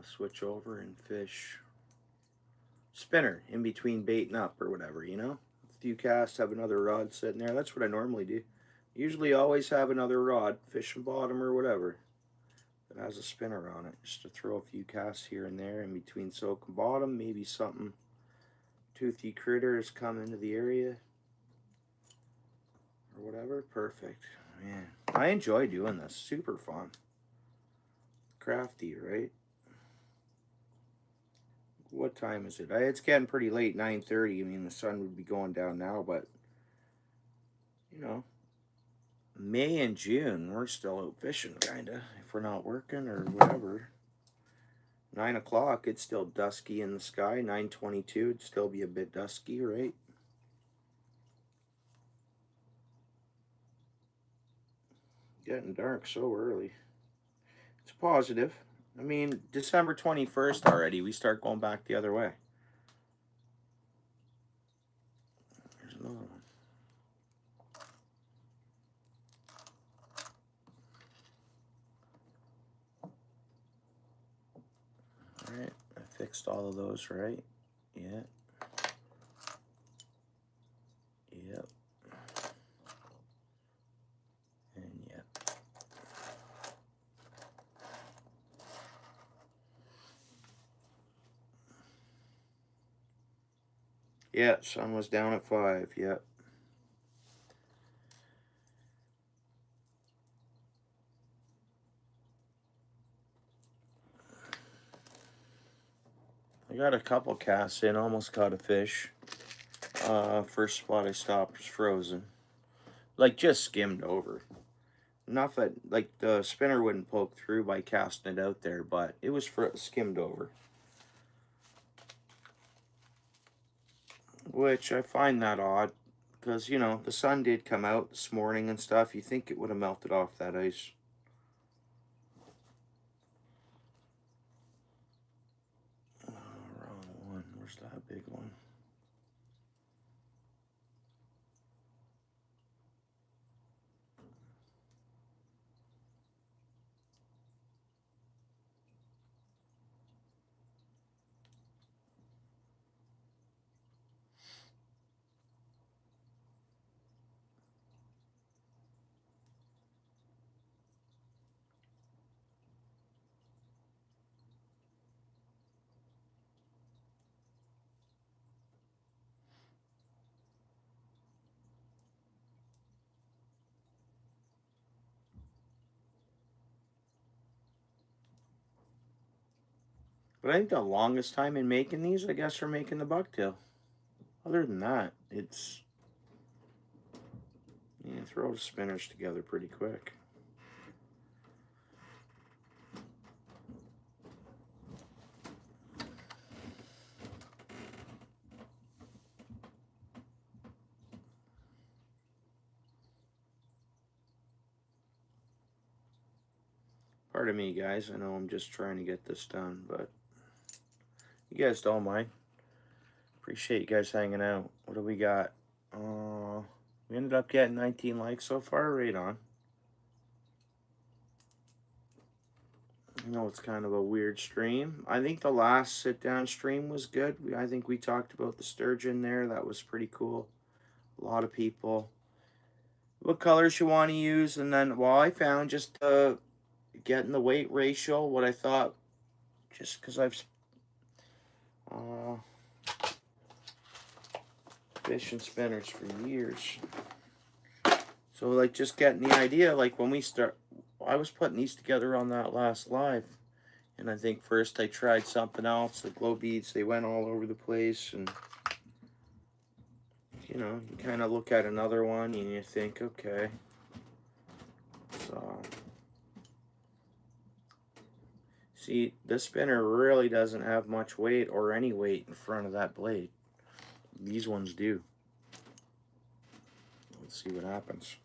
switch over and fish spinner in between baiting up or whatever, you know? A few casts, have another rod sitting there. That's what I normally do. Usually always have another rod, fishing bottom or whatever, that has a spinner on it. Just to throw a few casts here and there in between soak and bottom. Maybe something toothy critters come into the area or whatever. Perfect. Man, I enjoy doing this. Super fun. Crafty, right? What time is it? It's getting pretty late, 9:30. I mean, the sun would be going down now, but you know, May and June, we're still out fishing, kinda, if we're not working or whatever. 9 o'clock, it's still dusky in the sky. 9:22, it'd still be a bit dusky, right? Getting dark so early. It's positive. I mean, December 21st already. We start going back the other way. There's another one. Alright, I fixed all of those, right? Yeah. Yep. And yep. Yeah, sun was down at 5, yep. I got a couple casts in, almost caught a fish. First spot I stopped was frozen. Like, just skimmed over. Enough that, like, the spinner wouldn't poke through by casting it out there, but it was skimmed over. Which I find that odd, because, you know, the sun did come out this morning and stuff. You think it would have melted off that ice. Oh, wrong one. Where's that big one? But I think the longest time in making these, I guess, are making the bucktail. Other than that, it's... You throw the spinners together pretty quick. Pardon me, guys. I know I'm just trying to get this done, but you guys don't mind. Appreciate you guys hanging out. What do we got? We ended up getting 19 likes so far. Right on. I know it's kind of a weird stream. I think the last sit-down stream was good. I think we talked about the sturgeon there. That was pretty cool. A lot of people. What colors you want to use, and then, well, I found just getting the weight ratio, what I thought, just because I've fish and spinners for years. So, like, just getting the idea, like, when we start, I was putting these together on that last live, and I think first I tried something else, the glow beads, they went all over the place, and, you know, you kind of look at another one, and you think, okay, so, see, this spinner really doesn't have much weight or any weight in front of that blade. These ones do. Let's see what happens.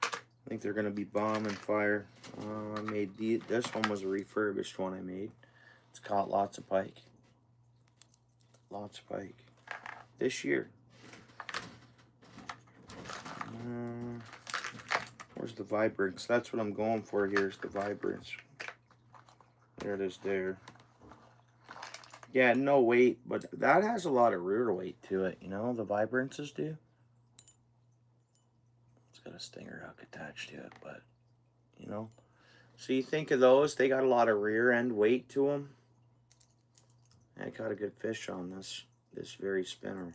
I think they're going to be bomb and fire. I made this one was a refurbished one I made. It's caught lots of pike. Lots of pike. This year. Where's the vibrance? That's what I'm going for here is the vibrance. There it is there. Yeah, no weight, but that has a lot of rear weight to it, you know, the vibrances do. It's got a stinger hook attached to it, but, you know. So you think of those, they got a lot of rear end weight to them. I caught a good fish on this very spinner.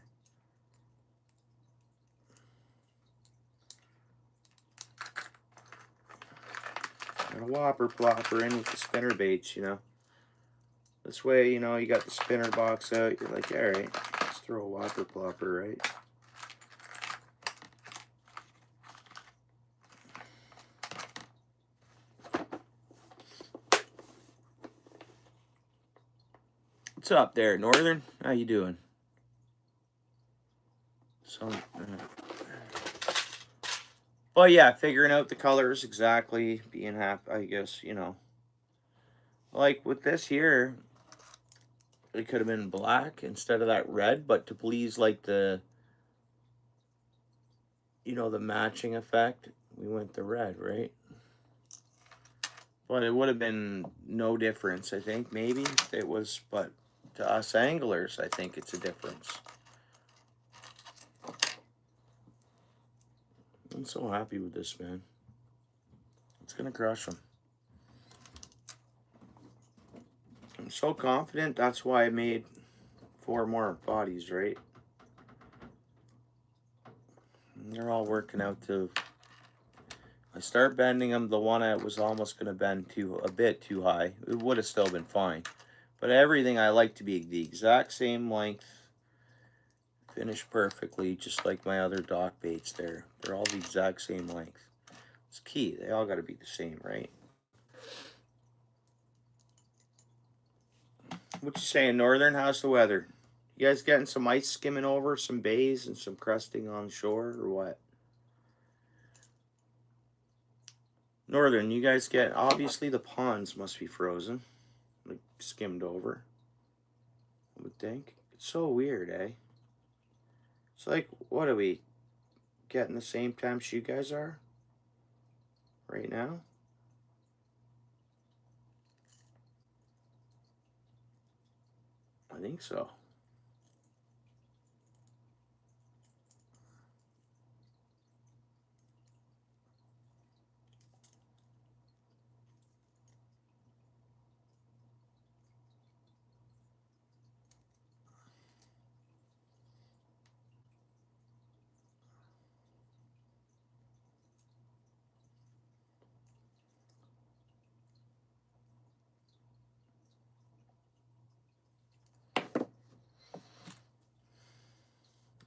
Got a whopper plopper in with the spinner baits, you know. This way, you know, you got the spinner box out, you're like, alright, let's throw a whopper plopper, right? What's up there, Northern? How you doing? So, well, yeah, figuring out the colors exactly, being happy, I guess, you know. Like with this here, it could have been black instead of that red, but to please like the, you know, the matching effect, we went the red, right? But it would have been no difference, I think, maybe. It was, but to us anglers, I think it's a difference. I'm so happy with this, man. It's going to crush them. I'm so confident. That's why I made 4 more bodies, right? And they're all working out too. I start bending them. The one I was almost going to bend a bit too high. It would have still been fine. But everything I like to be the exact same length. Finished perfectly, just like my other dock baits there. They're all the exact same length. It's key. They all got to be the same, right? What you saying, Northern? How's the weather? You guys getting some ice skimming over, some bays, and some crusting on shore, or what? Northern, you guys get... Obviously, the ponds must be frozen. Like, skimmed over. I would think. It's so weird, eh? It's like, what are we... getting the same time you guys are? Right now? I think so.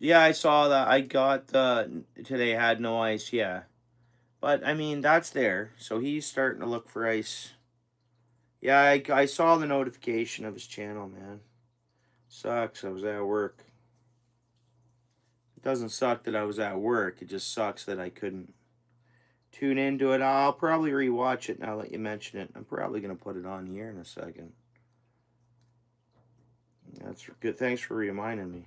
Yeah, I saw that. I got today had no ice, yeah. But, I mean, that's there. So he's starting to look for ice. Yeah, I saw the notification of his channel, man. Sucks. I was at work. It doesn't suck that I was at work. It just sucks that I couldn't tune into it. I'll probably rewatch it now that you mention it. I'm probably going to put it on here in a second. That's good. Thanks for reminding me.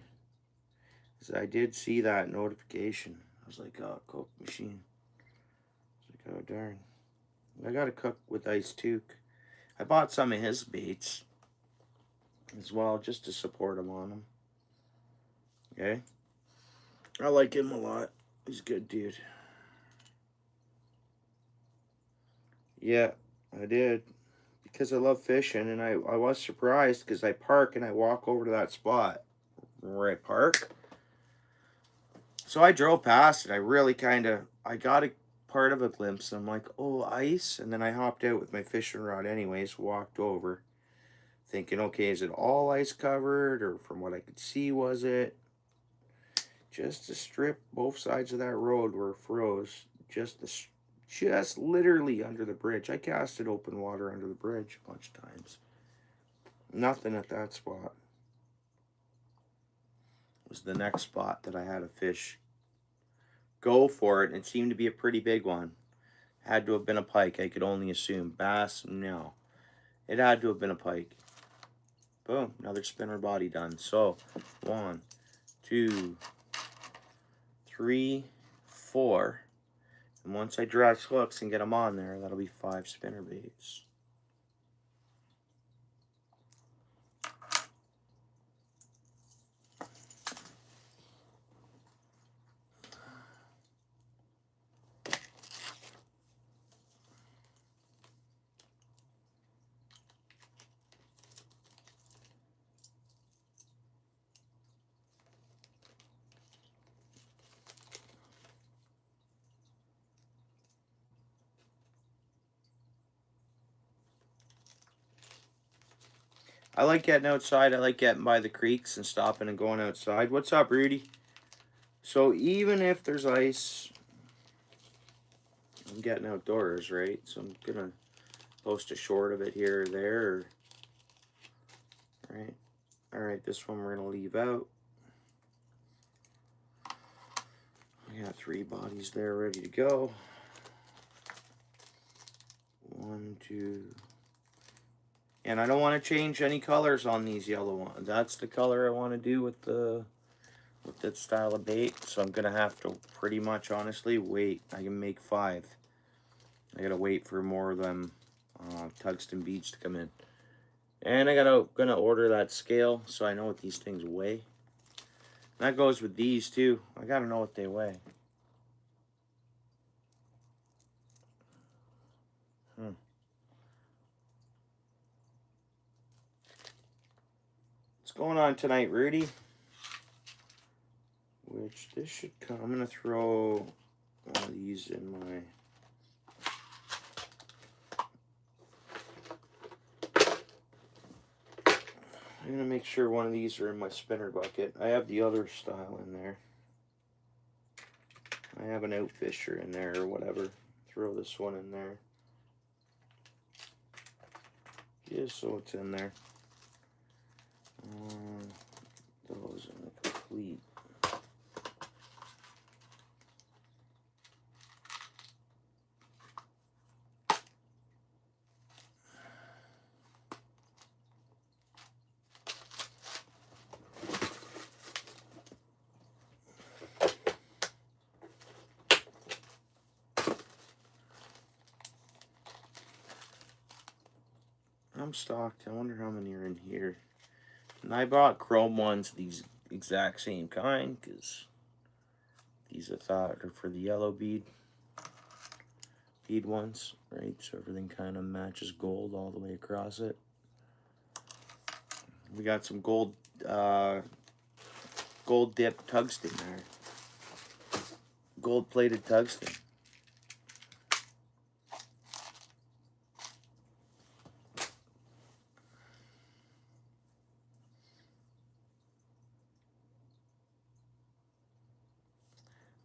Because I did see that notification. I was like, oh, Coke machine. I was like, oh, darn. I got to cook with ice too. I bought some of his baits as well just to support him on them. Okay? I like him a lot. He's a good dude. Yeah, I did. Because I love fishing, and I was surprised because I park and I walk over to that spot where I park. So I drove past it. I really I got a part of a glimpse. I'm like, oh, ice. And then I hopped out with my fishing rod anyways, walked over. Thinking, okay, is it all ice covered? Or from what I could see, was it? Just to strip both sides of that road were froze. Just literally under the bridge. I casted open water under the bridge a bunch of times. Nothing at that spot. It was the next spot that I had a fish go for it, and it seemed to be a pretty big one. Had to have been a pike, I could only assume. Bass, no. It had to have been a pike. Boom, another spinner body done. So, 1, 2, 3, 4. And once I dress hooks and get them on there, that'll be 5 spinner baits. I like getting outside. I like getting by the creeks and stopping and going outside. What's up, Rudy? So even if there's ice, I'm getting outdoors, right? So I'm going to post a short of it here or there. Right? Alright, this one we're going to leave out. We got 3 bodies there ready to go. 1, 2. And I don't want to change any colors on these yellow ones. That's the color I want to do with that style of bait. So I'm going to have to pretty much honestly wait. I can make 5. I got to wait for more of them tungsten beads to come in. And gonna order that scale so I know what these things weigh. That goes with these too. I gotta know what they weigh. What's going on tonight, Rudy? Which this should come. I'm gonna throw one of these in my. I'm gonna make sure one of these are in my spinner bucket. I have the other style in there. I have an OUTFISher in there or whatever. Throw this one in there. Just so it's in there. Those in the complete. I'm stocked. I wonder how many are in here. And I bought chrome ones, these exact same kind, because these I thought are for the yellow bead ones, right? So everything kind of matches gold all the way across it. We got some gold dipped tungsten there. Gold plated tungsten.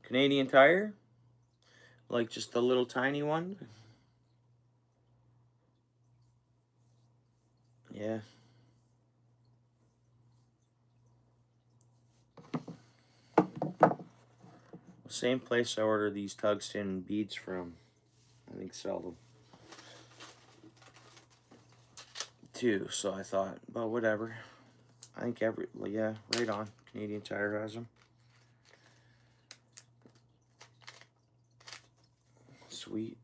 Canadian Tire, like just a little tiny one. Yeah. Same place I order these tungsten beads from. I think sell them too. So I thought, but whatever. I think yeah, right on. Canadian Tire has them. Sweet.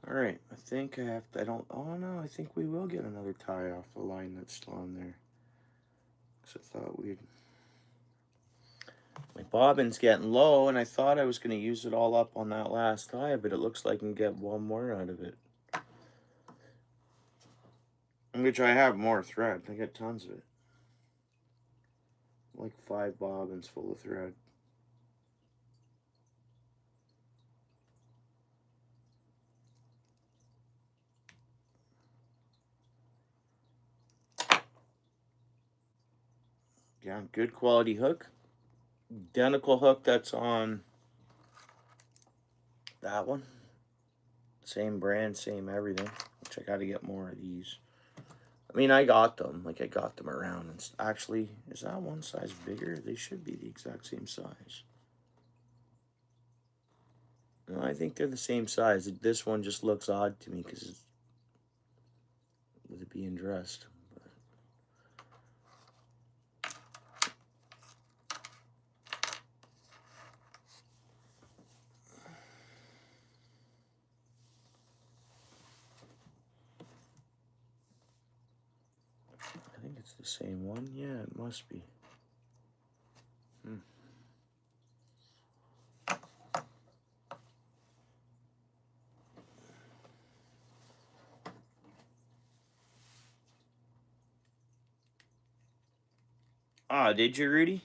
All right, I think I have to, oh no, I think we will get another tie off the line that's still on there. Because I thought my bobbin's getting low, and I thought I was going to use it all up on that last tie, but it looks like I can get one more out of it. Which I have more thread. I got tons of it. Like 5 bobbins full of thread. Yeah, good quality hook. Identical hook that's on that one. Same brand, same everything. Which I got to get more of these. I mean, I got them. Like, I got them around. And actually, is that one size bigger? They should be the exact same size. No, I think they're the same size. This one just looks odd to me because it's with it being dressed. I think it's the same one. Yeah, it must be. Oh, did you, Rudy?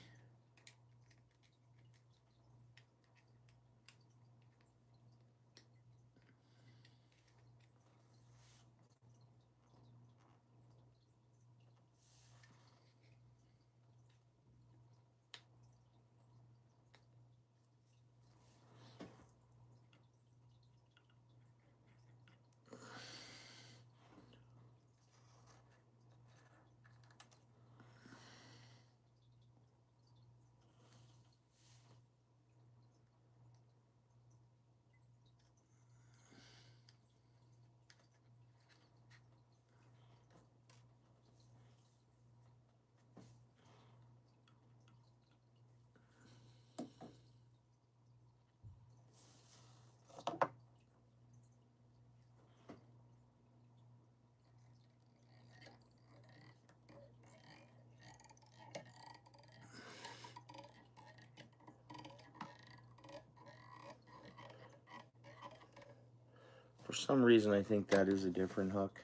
For some reason, I think that is a different hook.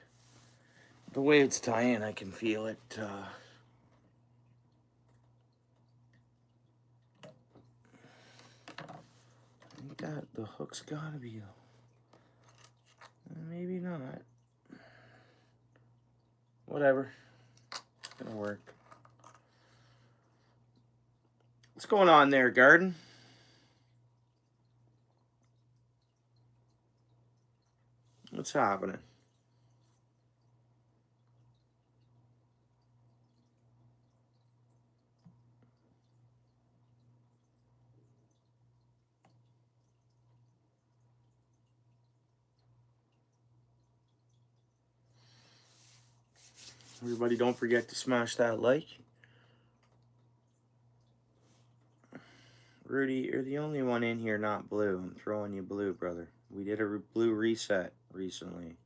The way it's tying, I can feel it. I think that the hook's gotta be. Maybe not. Whatever. It's gonna work. What's going on there, Garden? What's happening? Everybody, don't forget to smash that like. Rudy, you're the only one in here not blue. I'm throwing you blue, brother. We did a blue reset recently.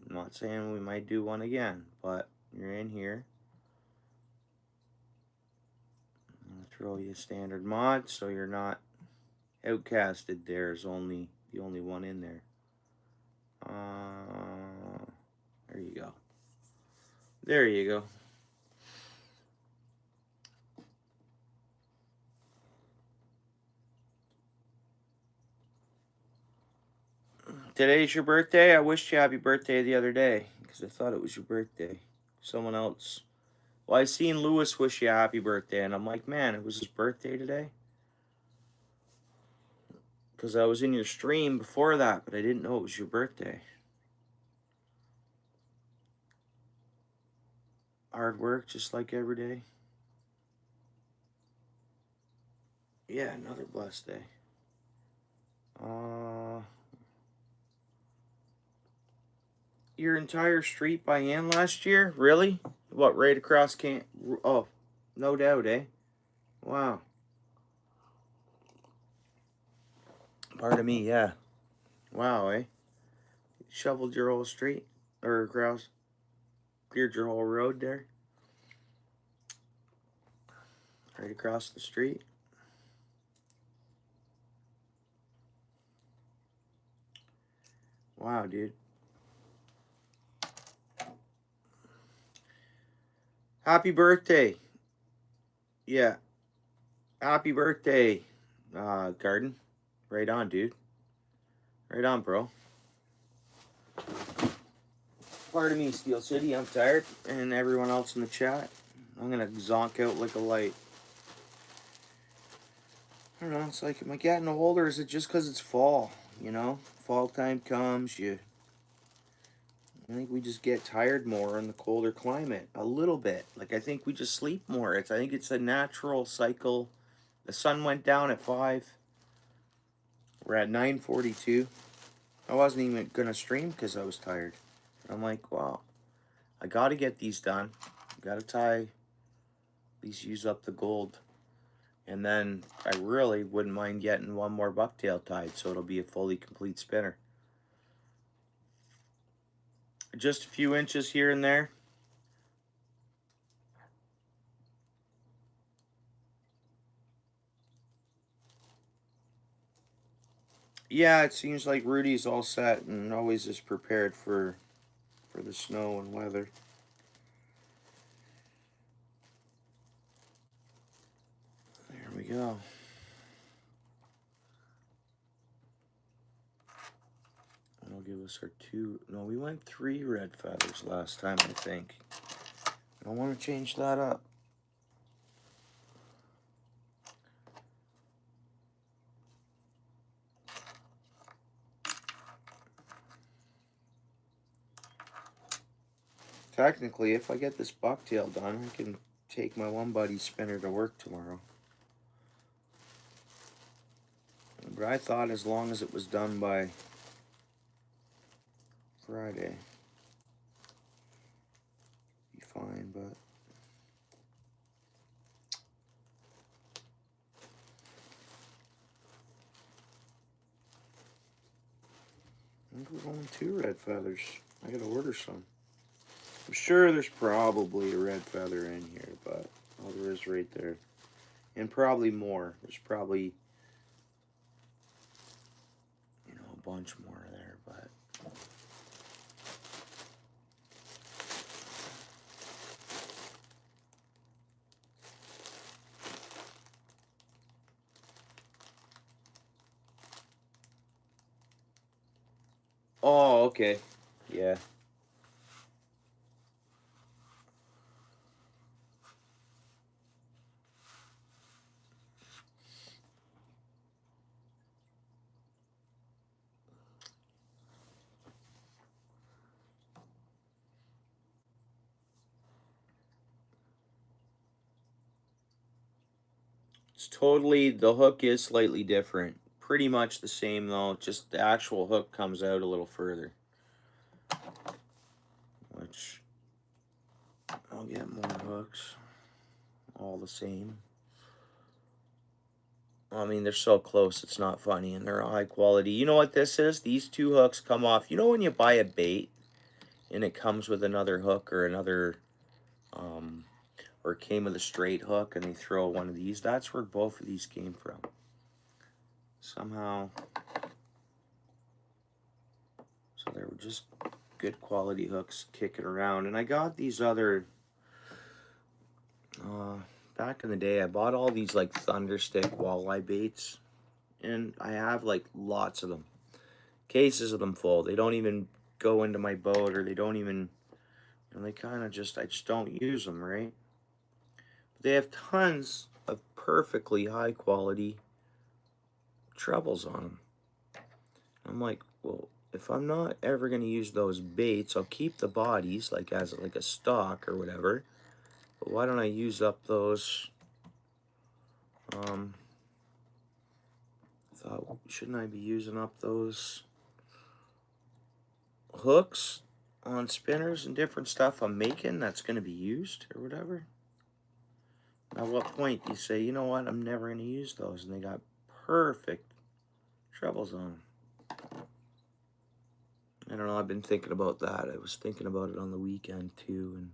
I'm not saying we might do one again, but you're in here. I'm going to throw you a standard mod so you're not outcasted. There's only the only one in there. There you go. There you go. Today's your birthday? I wished you happy birthday the other day because I thought it was your birthday. Someone else. Well, I seen Lewis wish you a happy birthday, and I'm like, man, it was his birthday today? Because I was in your stream before that, but I didn't know it was your birthday. Hard work, just like every day. Yeah, another blessed day. Your entire street by hand last year? Really? What, right across camp? Oh, no doubt, eh? Wow. Pardon me, yeah. Wow, eh? Shoveled your whole street? Or across? Cleared your whole road there? Right across the street? Wow, dude. Happy birthday. Yeah. Happy birthday, Garden. Right on, dude. Right on, bro. Pardon me, Steel City. I'm tired. And everyone else in the chat. I'm going to zonk out like a light. I don't know. It's like, am I getting older? Is it just because it's fall? You know? Fall time comes. I think we just get tired more in the colder climate. A little bit. Like, I think we just sleep more. I think it's a natural cycle. The sun went down at 5. We're at 9:42. I wasn't even going to stream because I was tired. I'm like, wow, I got to get these done. Got to tie, at least use up the gold. And then I really wouldn't mind getting one more bucktail tied, so it'll be a fully complete spinner. Just a few inches here and there. Yeah, it seems like Rudy's all set and always is prepared for the snow and weather. Yeah. That'll give us our 2. No, we went 3 red feathers last time, I think. I want to change that up. Technically, if I get this bucktail done, I can take my one buddy spinner to work tomorrow. But I thought as long as it was done by Friday, be fine, but I think we're going 2 red feathers. I gotta order some. I'm sure there's probably a red feather in here, but oh, there is right there. And probably more. There's probably, you know, a bunch more there, but oh, okay. Yeah. It's totally, the hook is slightly different. Pretty much the same though, just the actual hook comes out a little further. Which, I'll get more hooks. All the same. I mean, they're so close, it's not funny, and they're high quality. You know what this is? These 2 hooks come off. You know when you buy a bait, and it comes with another hook or another, or it came with a straight hook, and they throw one of these? That's where both of these came from. Somehow. So they were just good quality hooks kicking around. And I got these other, back in the day, I bought all these like Thunderstick walleye baits. And I have like lots of them. Cases of them full. They don't even go into my boat, or they don't even, you know, they kind of just, I just don't use them, right? But they have tons of perfectly high quality trebles on them. I'm like, well, if I'm not ever going to use those baits, I'll keep the bodies like as like a stock or whatever. But why don't I use up those? Thought, shouldn't I be using up those hooks on spinners and different stuff I'm making that's going to be used or whatever? At what point do you say, you know what, I'm never going to use those, and they got perfect trebles on them? I don't know, I've been thinking about that. I was thinking about it on the weekend too, and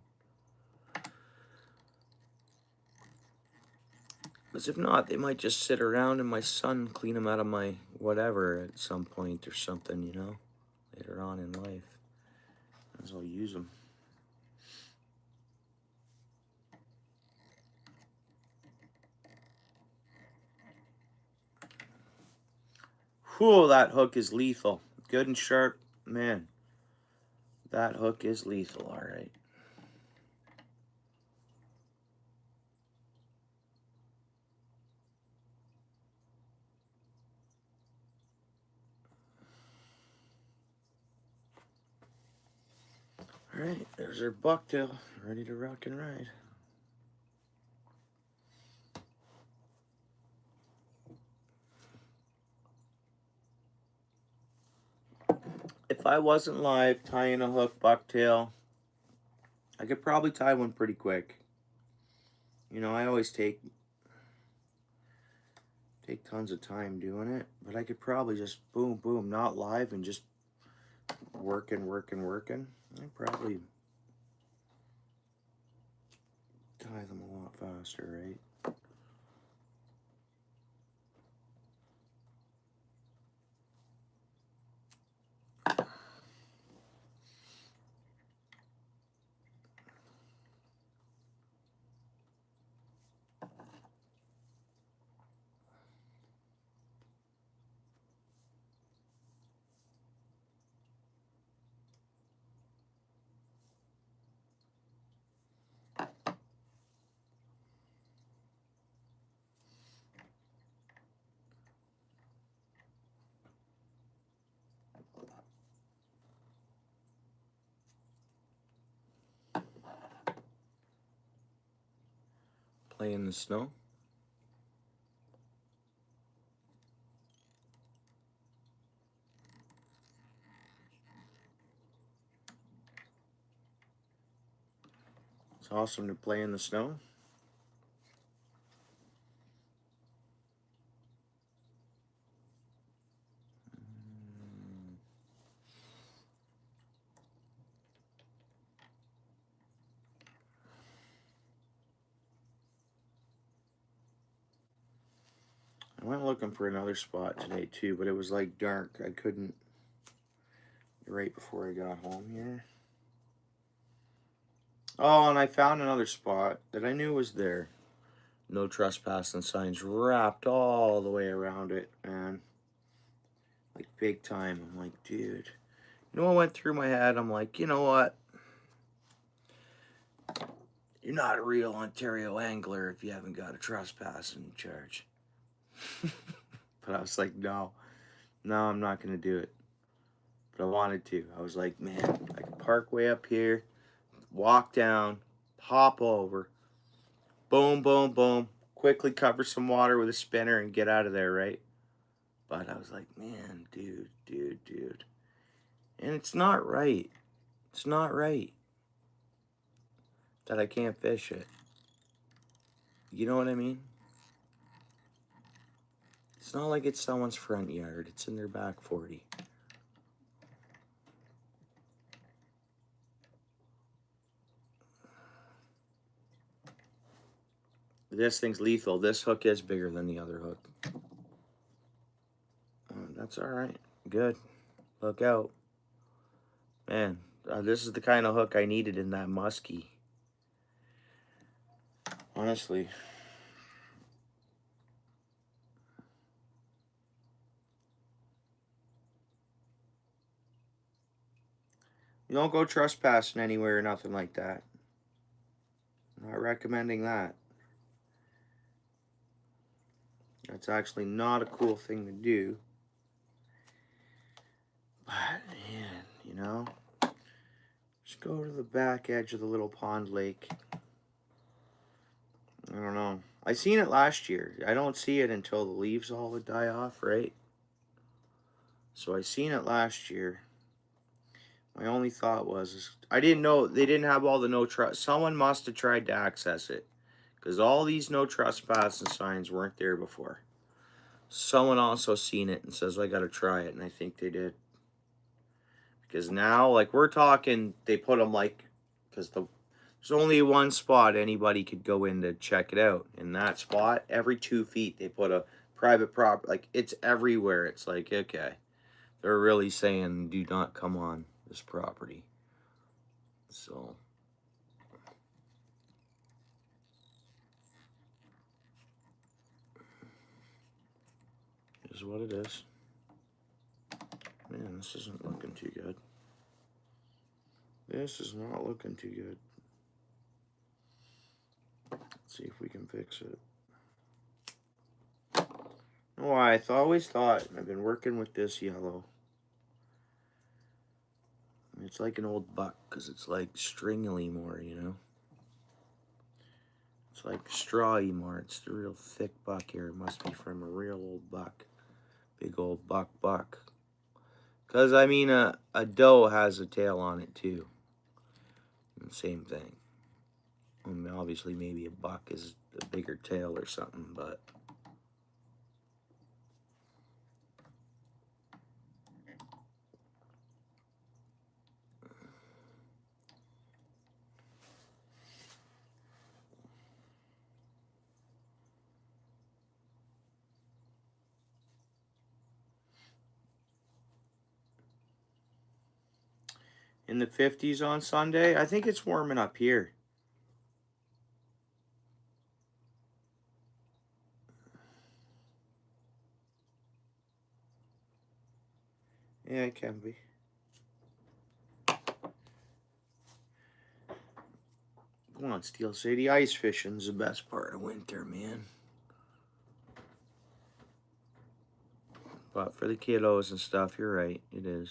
because if not, they might just sit around and my son clean them out of my whatever at some point or something, you know, later on in life. As I'll use them. Whew, that hook is lethal. Good and sharp, man. That hook is lethal, all right. All right, there's our bucktail, ready to rock and ride. If I wasn't live tying a hook bucktail, I could probably tie one pretty quick. You know, I always take tons of time doing it, but I could probably just boom, boom, not live, and just working. I'd probably tie them a lot faster, right? Play in the snow. It's awesome to play in the snow. I went looking for another spot today too, but it was like dark. I couldn't, right before I got home here. Oh, and I found another spot that I knew was there. No trespassing signs wrapped all the way around it, and like big time. I'm like, dude. You know what went through my head? I'm like, you know what? You're not a real Ontario angler if you haven't got a trespassing charge. But I was like, no, I'm not going to do it. But I wanted to. I was like, man, I can park way up here, walk down, pop over, boom, boom, boom, quickly cover some water with a spinner and get out of there, right? But I was like, man, dude. And it's not right. It's not right that I can't fish it. You know what I mean? It's not like it's someone's front yard. It's in their back 40. This thing's lethal. This hook is bigger than the other hook. That's all right. Good. Look out. Man, this is the kind of hook I needed in that muskie. Honestly. You don't go trespassing anywhere or nothing like that. I'm not recommending that. That's actually not a cool thing to do. But, man, you know, just go to the back edge of the little pond lake. I don't know. I seen it last year. I don't see it until the leaves all would die off, right? So I seen it last year. My only thought was, I didn't know, they didn't have all the no trust. Someone must have tried to access it. Because all these no trespassing signs weren't there before. Someone also seen it and says, I got to try it. And I think they did. Because now, like, we're talking, they put them like, because there's only one spot anybody could go in to check it out. In that spot, every 2 feet, they put a private property. Like, it's everywhere. It's like, okay. They're really saying, do not come on this property. So. Is what it is. Man, this isn't looking too good. This is not looking too good. Let's see if we can fix it. Oh, I always thought, I've been working with this yellow. It's like an old buck, because it's like stringly more, you know? It's like strawy more. It's the real thick buck here. It must be from a real old buck. Big old buck. Because, I mean, a doe has a tail on it, too. And same thing. I mean, obviously, maybe a buck is a bigger tail or something, but... in the 50s on Sunday. I think it's warming up here. Yeah, it can be. Come on, Steel City. Ice fishing's the best part of winter, man. But for the kiddos and stuff, you're right, it is.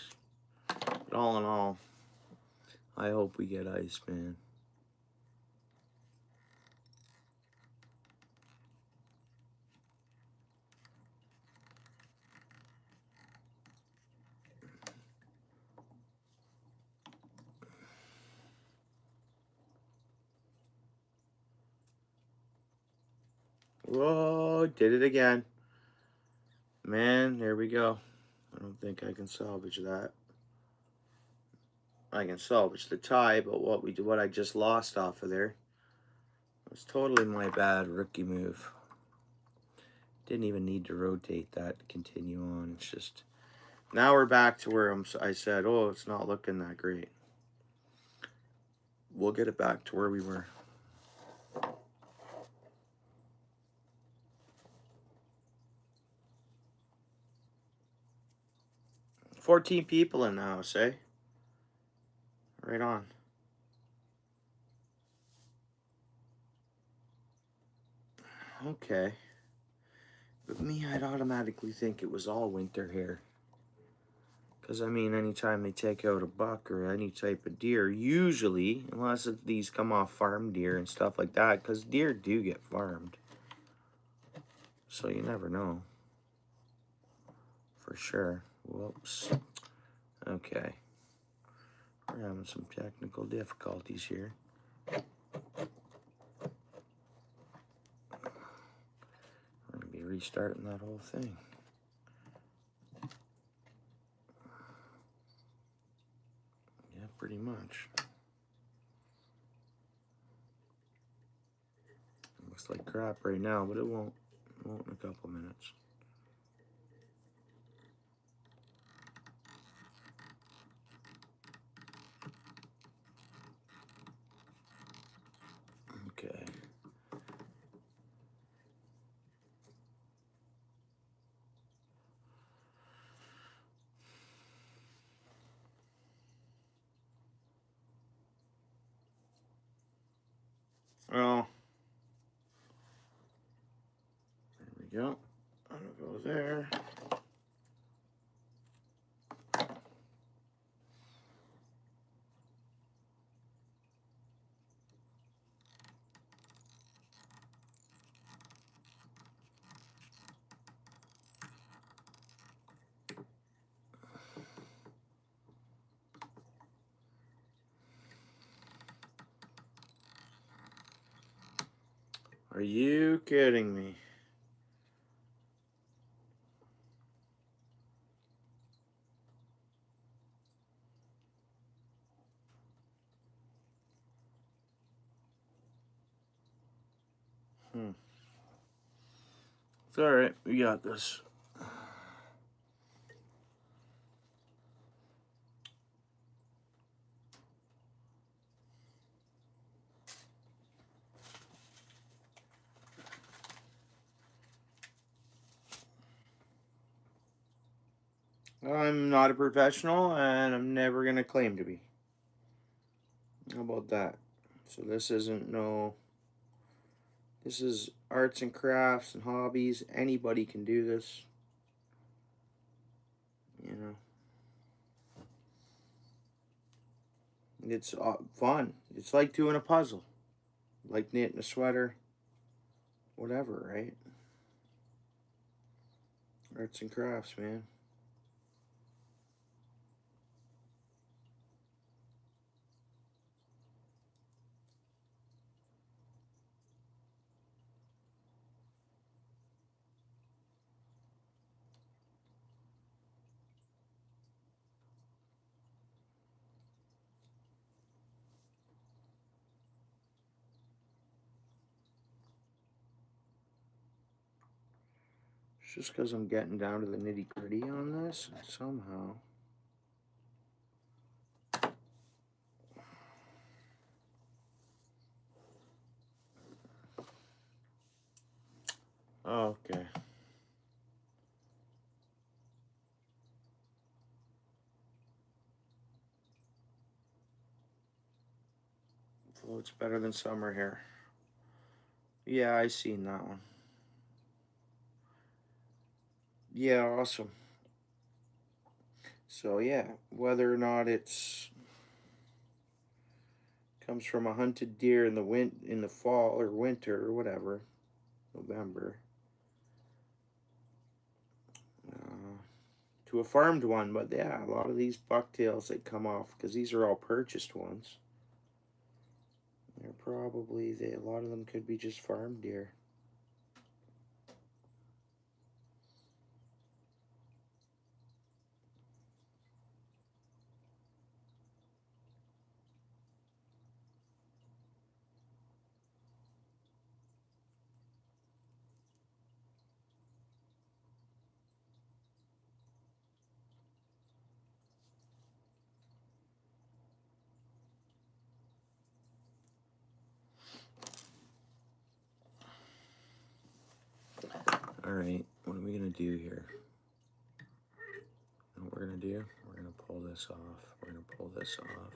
But all in all, I hope we get ice, man. Whoa, did it again. Man, there we go. I don't think I can salvage that. I can salvage the tie, but what I just lost off of there was totally my bad rookie move. Didn't even need to rotate that to continue on. It's just now we're back to where I said, oh, it's not looking that great. We'll get it back to where we were. "14 people in the house, eh? Right on." Okay. But me, I'd automatically think it was all winter here. Because, I mean, anytime they take out a buck or any type of deer, usually, unless these come off farm deer and stuff like that, because deer do get farmed. So you never know. For sure. Whoops. Okay. We're having some technical difficulties here. We're going to be restarting that whole thing. Yeah, pretty much. It looks like crap right now, but it won't. It won't in a couple minutes. Okay. Well, there we go. I'm gonna go there. Are you kidding me? It's alright, we got this. I'm not a professional, and I'm never gonna claim to be. How about that? So this isn't no... This is arts and crafts and hobbies. Anybody can do this. You know. It's fun. It's like doing a puzzle. Like knitting a sweater. Whatever, right? Arts and crafts, man. It's just because I'm getting down to the nitty-gritty on this, somehow. Okay. Floats better than summer here. Yeah, I seen that one. Yeah, awesome. So yeah, whether or not it's comes from a hunted deer in the fall or winter or whatever, November, to a farmed one. But yeah, a lot of these bucktails that come off, because these are all purchased ones, they're probably a lot of them could be just farmed deer. Alright, what are we going to do here? You know what we're going to do? We're going to pull this off. We're going to pull this off.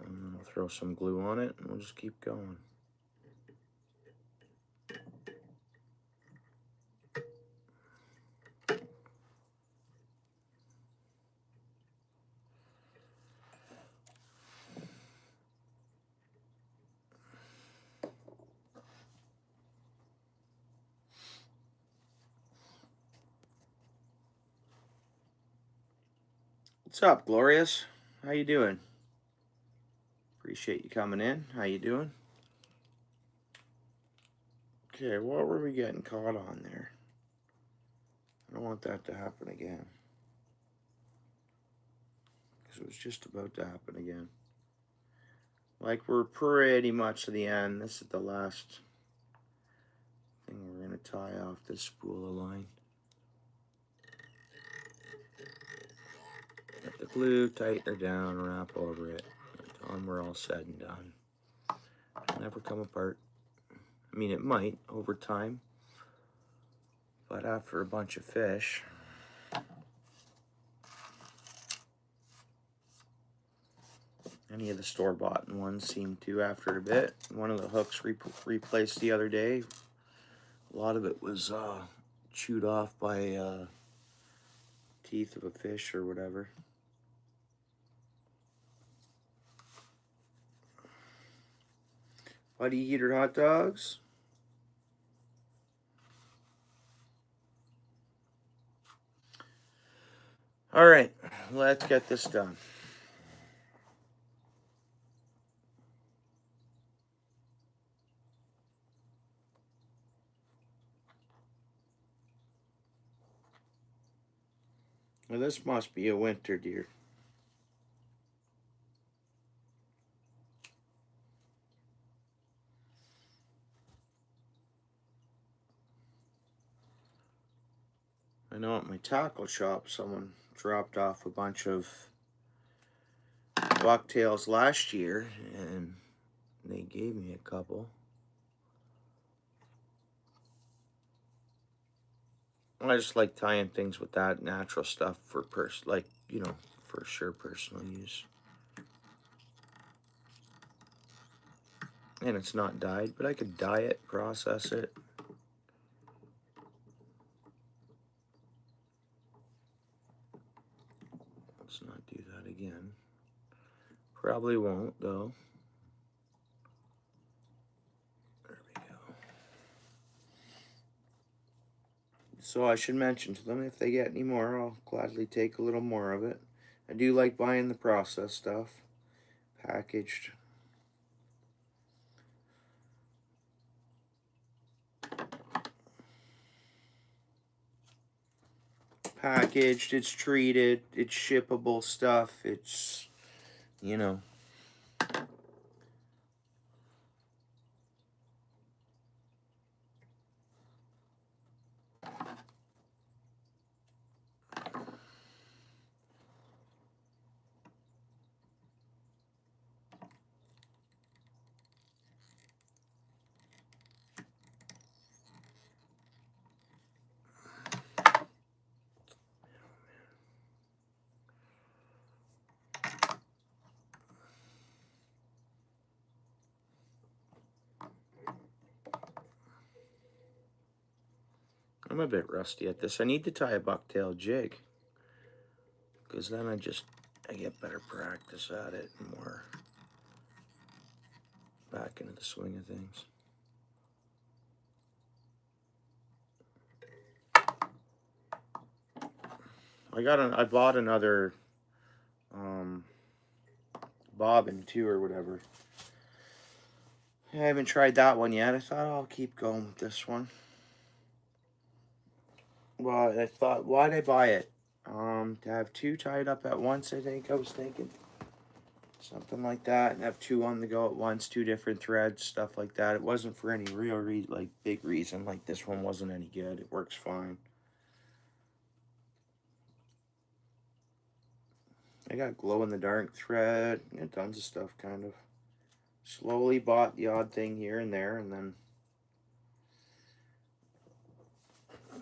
And we'll throw some glue on it and we'll just keep going. What's up, Glorious? How you doing? Appreciate you coming in. How you doing? Okay, what were we getting caught on there? I don't want that to happen again. Because it was just about to happen again. Like, we're pretty much to the end. This is the last thing we're going to tie off this spool of line. Get the glue, tighten her down, wrap over it. Until we're all said and done. It'll never come apart. I mean, it might over time. But after a bunch of fish, any of the store-bought ones seem to after a bit. One of the hooks replaced the other day, a lot of it was chewed off by teeth of a fish or whatever. Buddy Eater hot dogs. All right, let's get this done. Well, this must be a winter deer. I know at my tackle shop someone dropped off a bunch of bucktails last year and they gave me a couple. I just like tying things with that natural stuff for for sure personal use. And it's not dyed, but I could dye it, process it. Let's not do that again. Probably won't, though. There we go. So I should mention to them, if they get any more, I'll gladly take a little more of it. I do like buying the processed stuff, packaged. Packaged, it's treated, it's shippable stuff, it's, you know. I'm a bit rusty at this. I need to tie a bucktail jig, because then I get better practice at it and more back into the swing of things. I bought another bobbin too, or whatever. I haven't tried that one yet. I thought I'll keep going with this one. Well, I thought, why'd I buy it? To have two tied up at once, I think I was thinking. Something like that, and have two on the go at once, two different threads, stuff like that. It wasn't for any real big reason. Like, this one wasn't any good. It works fine. I got glow-in-the-dark thread. Yeah, tons of stuff, kind of. Slowly bought the odd thing here and there, and then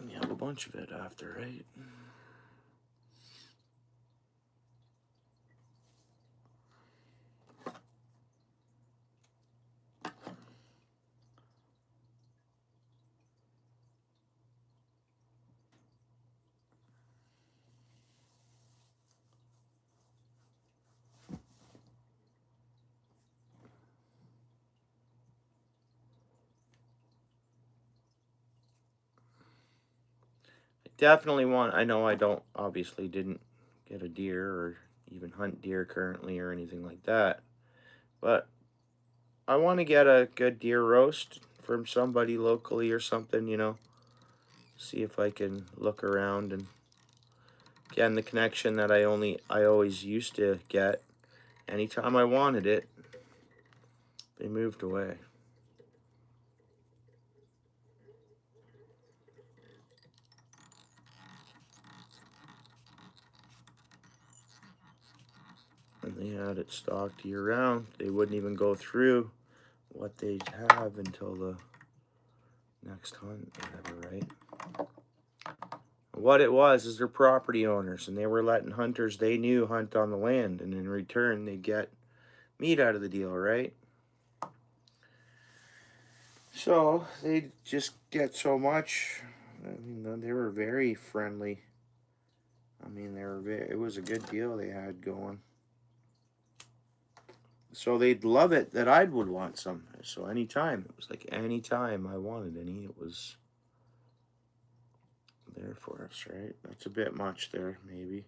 you have a bunch of it after, right? Definitely want, I know I don't, obviously didn't get a deer or even hunt deer currently or anything like that, but I want to get a good deer roast from somebody locally or something, you know, see if I can look around. And again, the connection that I always used to get anytime I wanted it, they moved away. And they had it stocked year round. They wouldn't even go through what they'd have until the next hunt, whatever, right? What it was is they're property owners, and they were letting hunters they knew hunt on the land, and in return they'd get meat out of the deal, right? So they just get so much. I mean, they were very friendly. I mean, it was a good deal they had going. So they'd love it that I would want some. So anytime, it was like anytime I wanted any, it was there for us, right? That's a bit much there, maybe.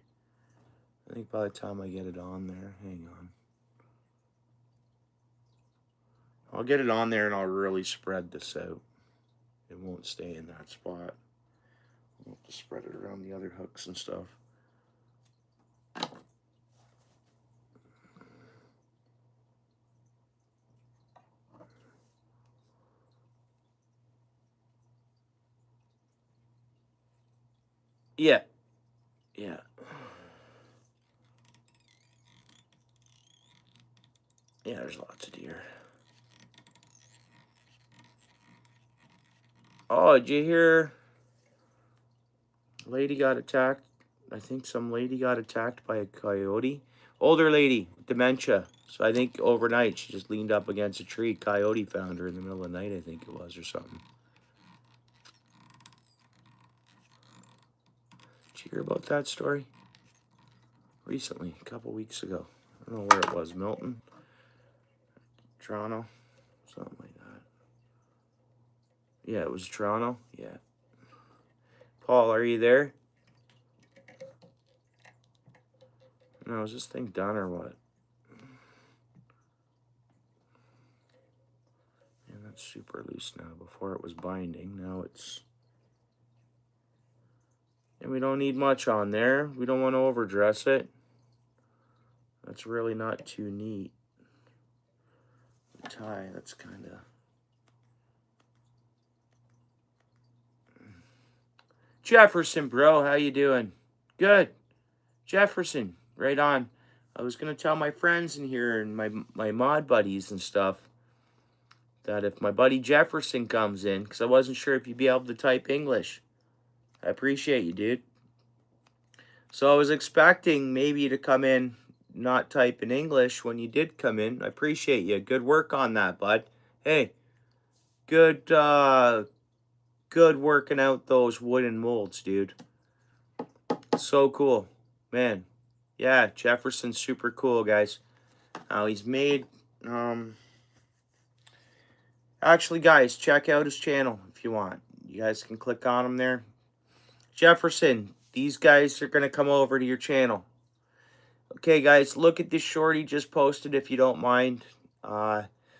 I think by the time I get it on there, hang on. I'll get it on there and I'll really spread this out. It won't stay in that spot. I'll have to spread it around the other hooks and stuff. Yeah. Yeah. Yeah, there's lots of deer. Oh, did you hear? Lady got attacked. I think some lady got attacked by a coyote. Older lady, dementia. So I think overnight she just leaned up against a tree. Coyote found her in the middle of the night, I think it was, or something. Did you hear about that story? Recently, a couple weeks ago. I don't know where it was. Milton? Toronto? Something like that. Yeah, it was Toronto. Yeah. Paul, are you there? No, is this thing done or what? Yeah, that's super loose now. Before it was binding. Now it's... And we don't need much on there. We don't want to overdress it. That's really not too neat. The tie, that's kind of... Jefferson, bro, how you doing? Good. Jefferson, right on. I was going to tell my friends in here and my mod buddies and stuff that if my buddy Jefferson comes in, because I wasn't sure if you'd be able to type English. I appreciate you, dude. So I was expecting maybe to come in, not type in English when you did come in. I appreciate you. Good work on that, bud. Hey, good good working out those wooden molds, dude. So cool. Man. Yeah, Jefferson's super cool, guys. He's made... Actually, guys, check out his channel if you want. You guys can click on him there. Jefferson, these guys are going to come over to your channel. Okay, guys, look at this short he just posted if you don't mind.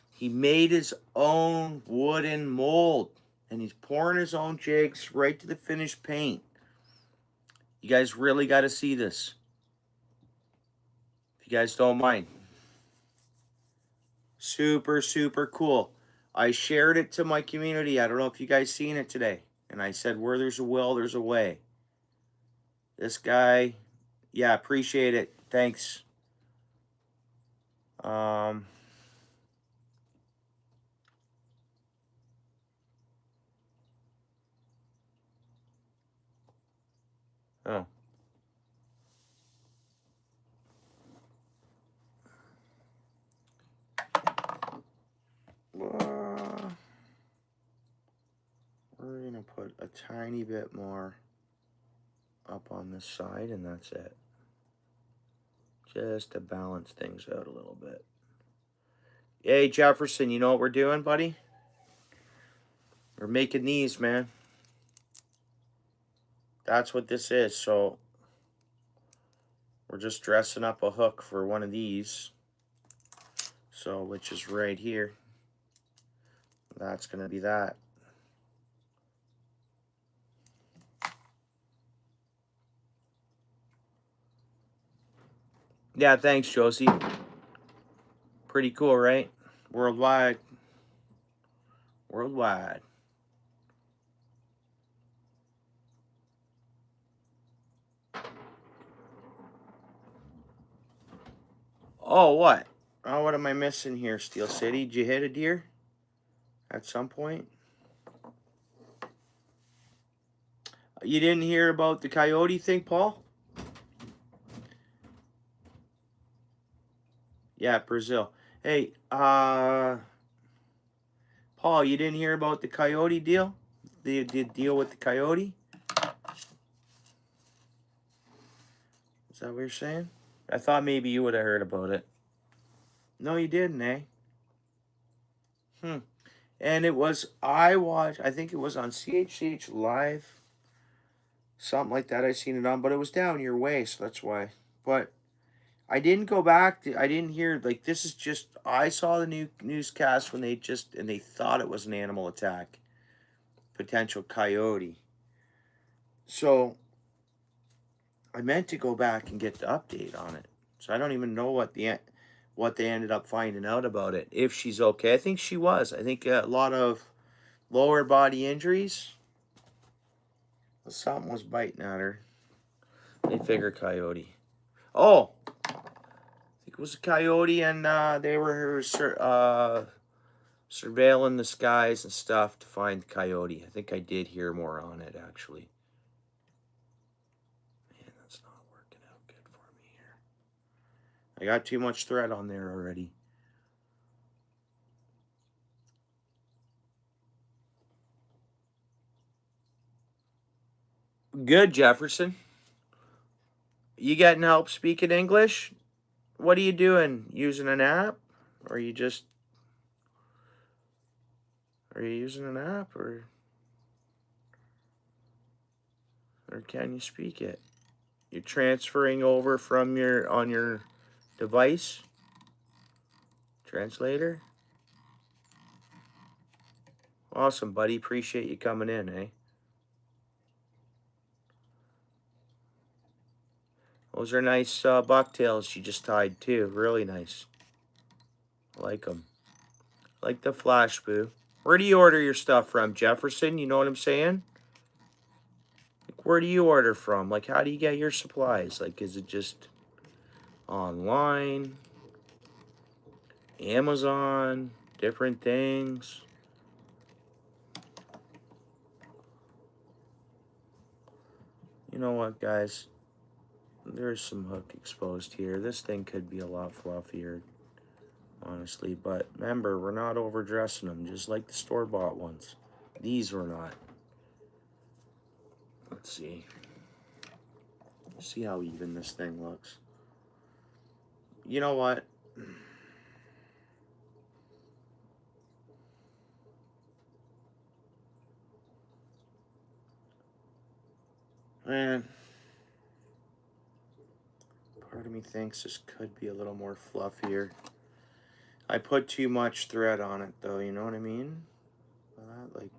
He made his own wooden mold, and he's pouring his own jigs right to the finished paint. You guys really got to see this. If you guys don't mind. Super, super cool. I shared it to my community. I don't know if you guys seen it today. And I said, where there's a will, there's a way. This guy, yeah, appreciate it. Thanks. Oh. We're going to put a tiny bit more up on this side, and that's it. Just to balance things out a little bit. Hey, Jefferson, you know what we're doing, buddy? We're making these, man. That's what this is. So we're just dressing up a hook for one of these. So, which is right here. That's going to be that. Yeah, thanks, Josie. Pretty cool, right? Worldwide. Worldwide. Oh, what? Oh, what am I missing here, Steel City? Did you hit a deer at some point? You didn't hear about the coyote thing, Paul? Yeah, Brazil. Hey, Paul, you didn't hear about the coyote deal? The deal with the coyote? Is that what you're saying? I thought maybe you would have heard about it. No, you didn't, eh? And it was, I think it was on CHCH Live. Something like that I seen it on, but it was down your way, so that's why. But I didn't go back. I didn't hear, like, this is just, I saw the new newscast when they thought it was an animal attack. Potential coyote. So I meant to go back and get the update on it. So I don't even know what they ended up finding out about it. If she's okay. I think she was. I think a lot of lower body injuries. Something was biting at her. They figure coyote. Oh! I think it was a coyote, and they were surveilling the skies and stuff to find the coyote. I think I did hear more on it, actually. Man, that's not working out good for me here. I got too much thread on there already. Good, Jefferson. You getting help speaking English? What are you doing? Using an app? Or are you just... Are you using an app, or can you speak it? You're transferring over from on your device? Translator? Awesome, buddy. Appreciate you coming in, eh? Those are nice bucktails you just tied, too. Really nice. I like them. Like the flash boo. Where do you order your stuff from, Jefferson? You know what I'm saying? Like, where do you order from? Like, how do you get your supplies? Like, is it just online? Amazon? Different things? You know what, guys? There's some hook exposed here. This thing could be a lot fluffier, honestly. But remember, we're not overdressing them, just like the store-bought ones. These were not. Let's see. See how even this thing looks. You know what? Man, part of me thinks this could be a little more fluffier. I put too much thread on it, though, you know what I mean? Like,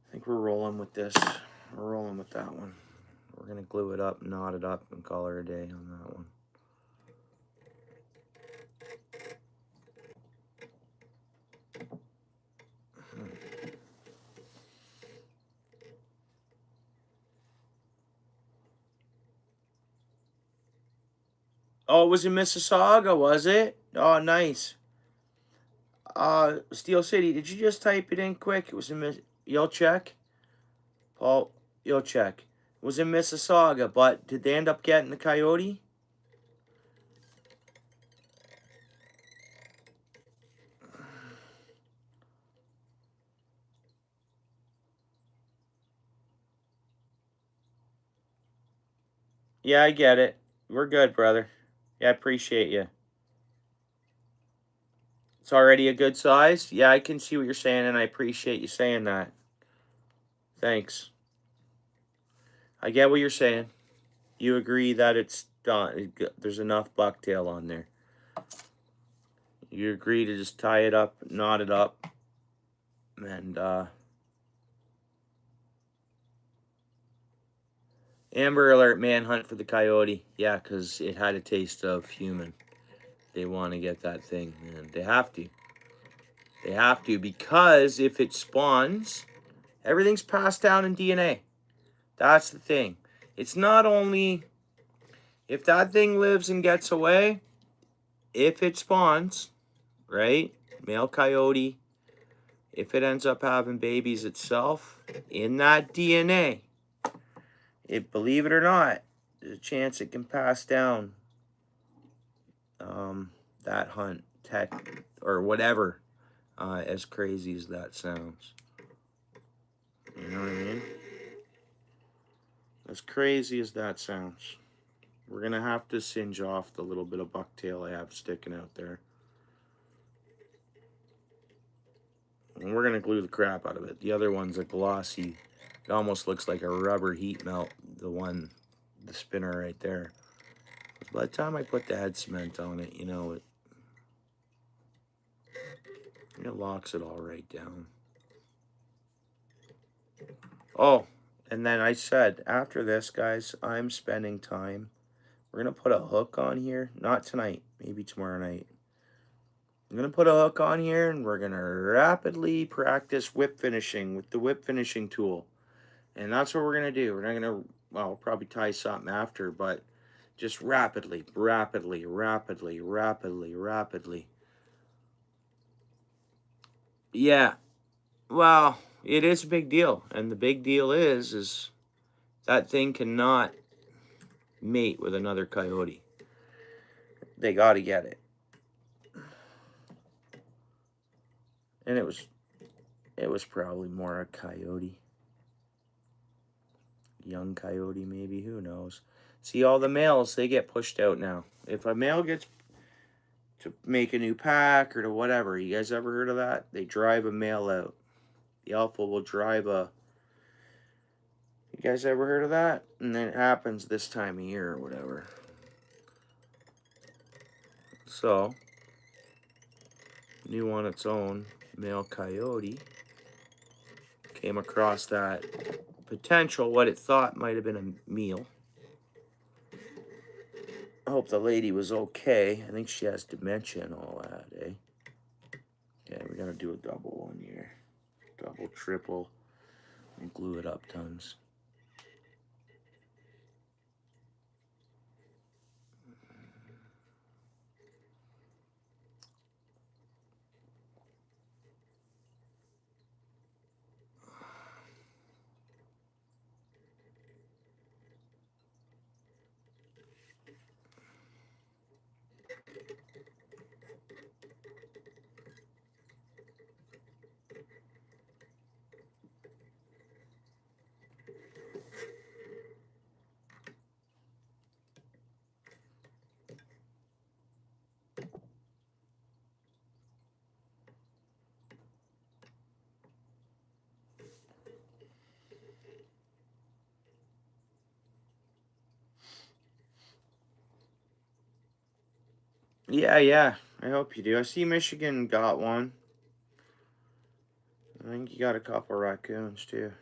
I think we're rolling with this. We're rolling with that one. We're going to glue it up, knot it up, and call her a day on that one. Oh, it was in Mississauga, was it? Oh, nice. Steel City, did you just type it in quick? It was in you'll check? Paul, you'll check. It was in Mississauga, but did they end up getting the coyote? Yeah, I get it. We're good, brother. Yeah, I appreciate you. It's already a good size? Yeah, I can see what you're saying, and I appreciate you saying that. Thanks. I get what you're saying. You agree that it's done. There's enough bucktail on there. You agree to just tie it up, knot it up, and Amber Alert, manhunt for the coyote. Yeah, because it had a taste of human. They want to get that thing, man. They have to. They have to, because if it spawns, everything's passed down in DNA. That's the thing. It's not only if that thing lives and gets away, if it spawns, right? Male coyote, if it ends up having babies itself, in that DNA, believe it or not, there's a chance it can pass down that hunt, tech, or whatever, as crazy as that sounds. You know what I mean? As crazy as that sounds. We're going to have to singe off the little bit of bucktail I have sticking out there. And we're going to glue the crap out of it. The other one's a glossy. It almost looks like a rubber heat melt. The spinner right there. By the time I put the head cement on it, you know, it locks it all right down. Oh, and then I said, after this, guys, I'm spending time. We're going to put a hook on here. Not tonight. Maybe tomorrow night. I'm going to put a hook on here, and we're going to rapidly practice whip finishing with the whip finishing tool. And that's what we're going to do. We're not going to, well, we'll probably tie something after, but just rapidly. Yeah. Well, it is a big deal. And the big deal is that thing cannot mate with another coyote. They got to get it. And it was probably more a coyote. Young coyote, maybe. Who knows? See, all the males, they get pushed out now. If a male gets to make a new pack or to whatever, you guys ever heard of that? They drive a male out. The alpha will drive a... You guys ever heard of that? And then it happens this time of year or whatever. So, new on its own, male coyote came across that potential, what it thought might have been a meal. I hope the lady was okay. I think she has dementia and all that, eh? Yeah, we're gonna do a double one here. Double, triple, and glue it up tons. Yeah. I hope you do. I see Michigan got one. I think you got a couple raccoons too.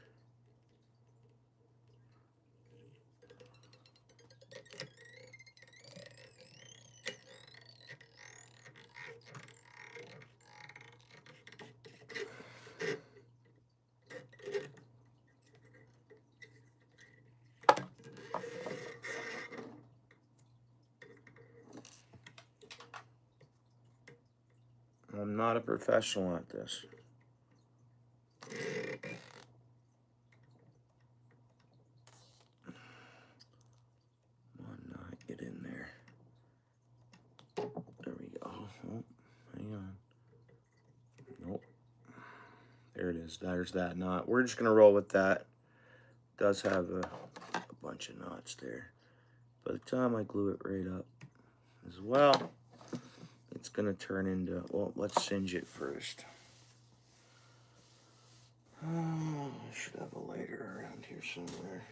I'm not a professional at this. One knot, get in there. There we go. Oh, hang on. Nope. There it is. There's that knot. We're just gonna roll with that. It does have a bunch of knots there. By the time I glue it right up as well, it's gonna turn into, well, let's singe it first. Oh, I should have a lighter around here somewhere.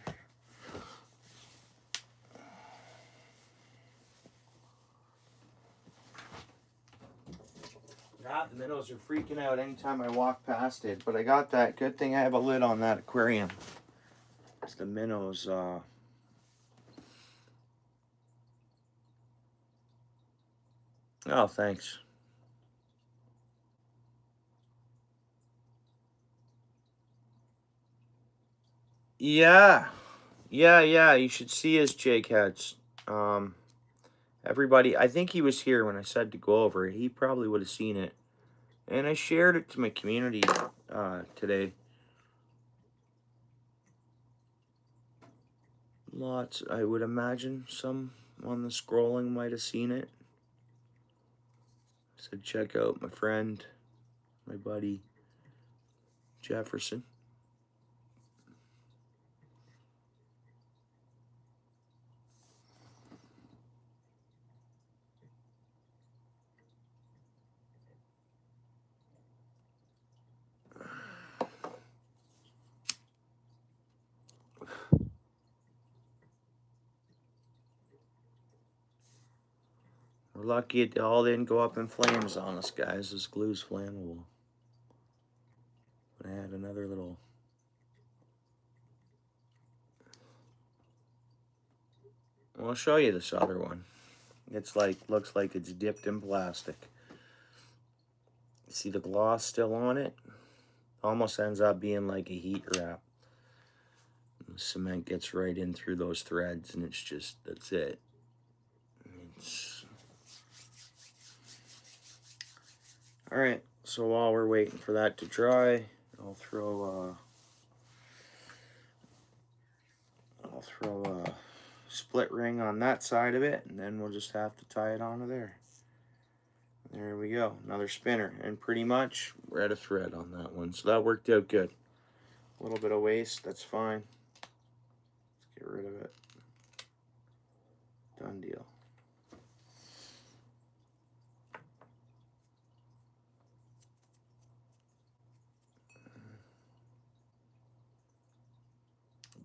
God, the minnows are freaking out anytime I walk past it, but I got that. Good thing I have a lid on that aquarium. It's the minnows, oh, thanks. Yeah. You should see his jig heads. Everybody, I think he was here when I said to go over. He probably would have seen it. And I shared it to my community today. Lots, I would imagine some on the scrolling might have seen it. Said check out my friend, my buddy, Jefferson. We're lucky it all didn't go up in flames on us, guys. This glue's flammable. I had another little... I'll show you this other one. It's like, looks like it's dipped in plastic. See the gloss still on it? Almost ends up being like a heat wrap. The cement gets right in through those threads, and it's just, that's it. All right, so while we're waiting for that to dry, I'll throw a split ring on that side of it, and then we'll just have to tie it onto there. There we go, another spinner, and pretty much we're at a thread on that one, so that worked out good. A little bit of waste, that's fine. Let's get rid of it. Done deal.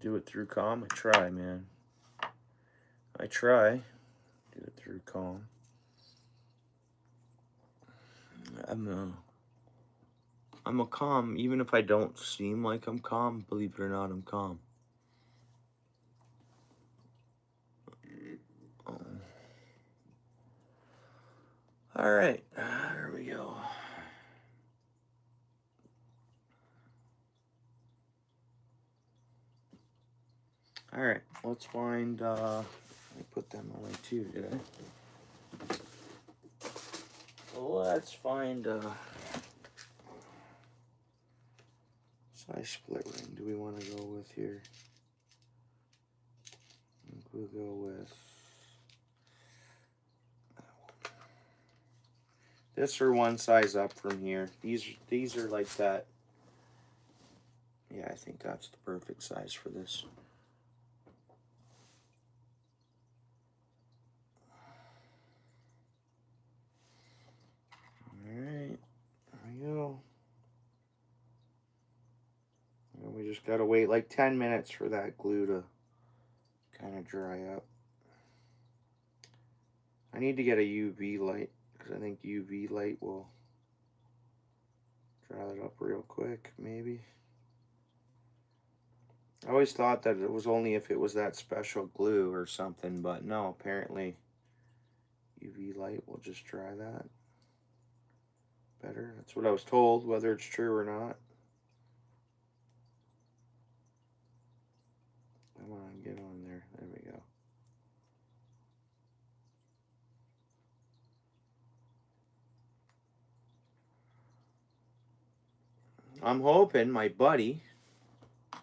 Do it through calm. I try, man. I try. Do it through calm. I'm a calm, even if I don't seem like I'm calm, believe it or not, I'm calm. All right, there we go. All right, let's find, I put them away too, did I? Let's find, size split ring do we want to go with here? I think we'll go with that one. This or one size up from here. These are like that. Yeah, I think that's the perfect size for this. Alright, there we go. And we just gotta wait like 10 minutes for that glue to kind of dry up. I need to get a UV light because I think UV light will dry it up real quick, maybe. I always thought that it was only if it was that special glue or something, but no, apparently UV light will just dry that better. That's what I was told, whether it's true or not. Come on, get on there. There we go. I'm hoping my buddy,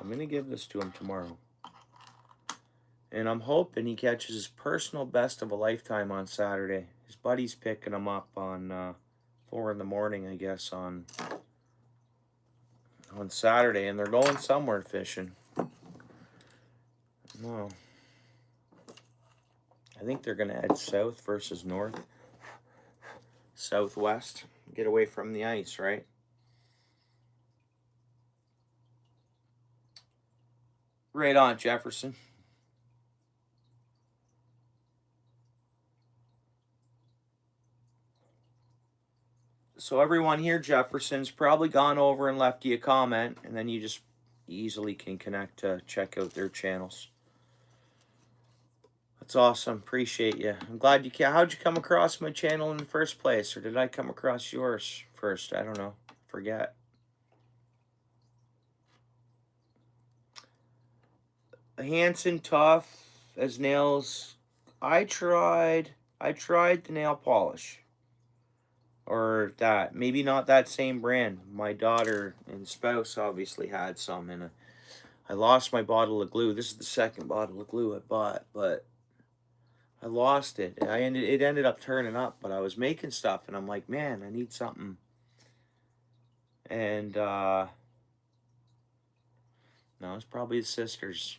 I'm going to give this to him tomorrow. And I'm hoping he catches his personal best of a lifetime on Saturday. His buddy's picking him up on 4 in the morning, I guess, on Saturday. And they're going somewhere fishing. No. I think they're going to head south versus north. Southwest. Get away from the ice, right? Right on, Jefferson. So everyone here, Jefferson's probably gone over and left you a comment, and then you just easily can connect to check out their channels. That's awesome. Appreciate you. I'm glad you can. How'd you come across my channel in the first place? Or did I come across yours first? I don't know. Forget. Hanson tough as nails. I tried the nail polish. Or that. Maybe not that same brand. My daughter and spouse obviously had some, and I lost my bottle of glue. This is the second bottle of glue I bought, but I lost it. It ended up turning up, but I was making stuff, and I'm like, man, I need something. And no, it's probably his sister's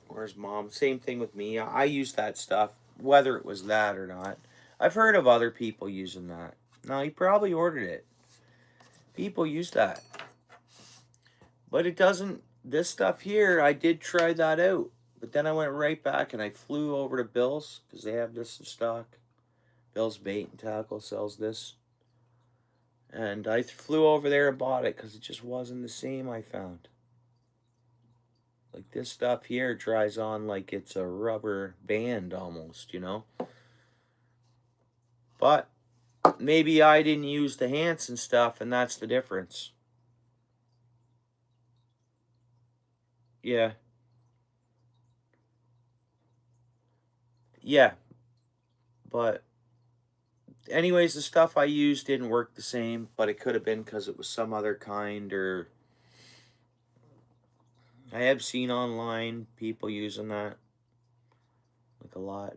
or his mom. Same thing with me. I use that stuff, whether it was that or not. I've heard of other people using that. No, he probably ordered it. People use that. But it doesn't, this stuff here, I did try that out. But then I went right back and I flew over to Bill's because they have this in stock. Bill's Bait and Tackle sells this. And I flew over there and bought it because it just wasn't the same, I found. Like this stuff here dries on like it's a rubber band almost, you know? But maybe I didn't use the Hanson stuff and that's the difference. Yeah. Yeah. But anyways, the stuff I used didn't work the same, but it could have been because it was some other kind, or I have seen online people using that like a lot.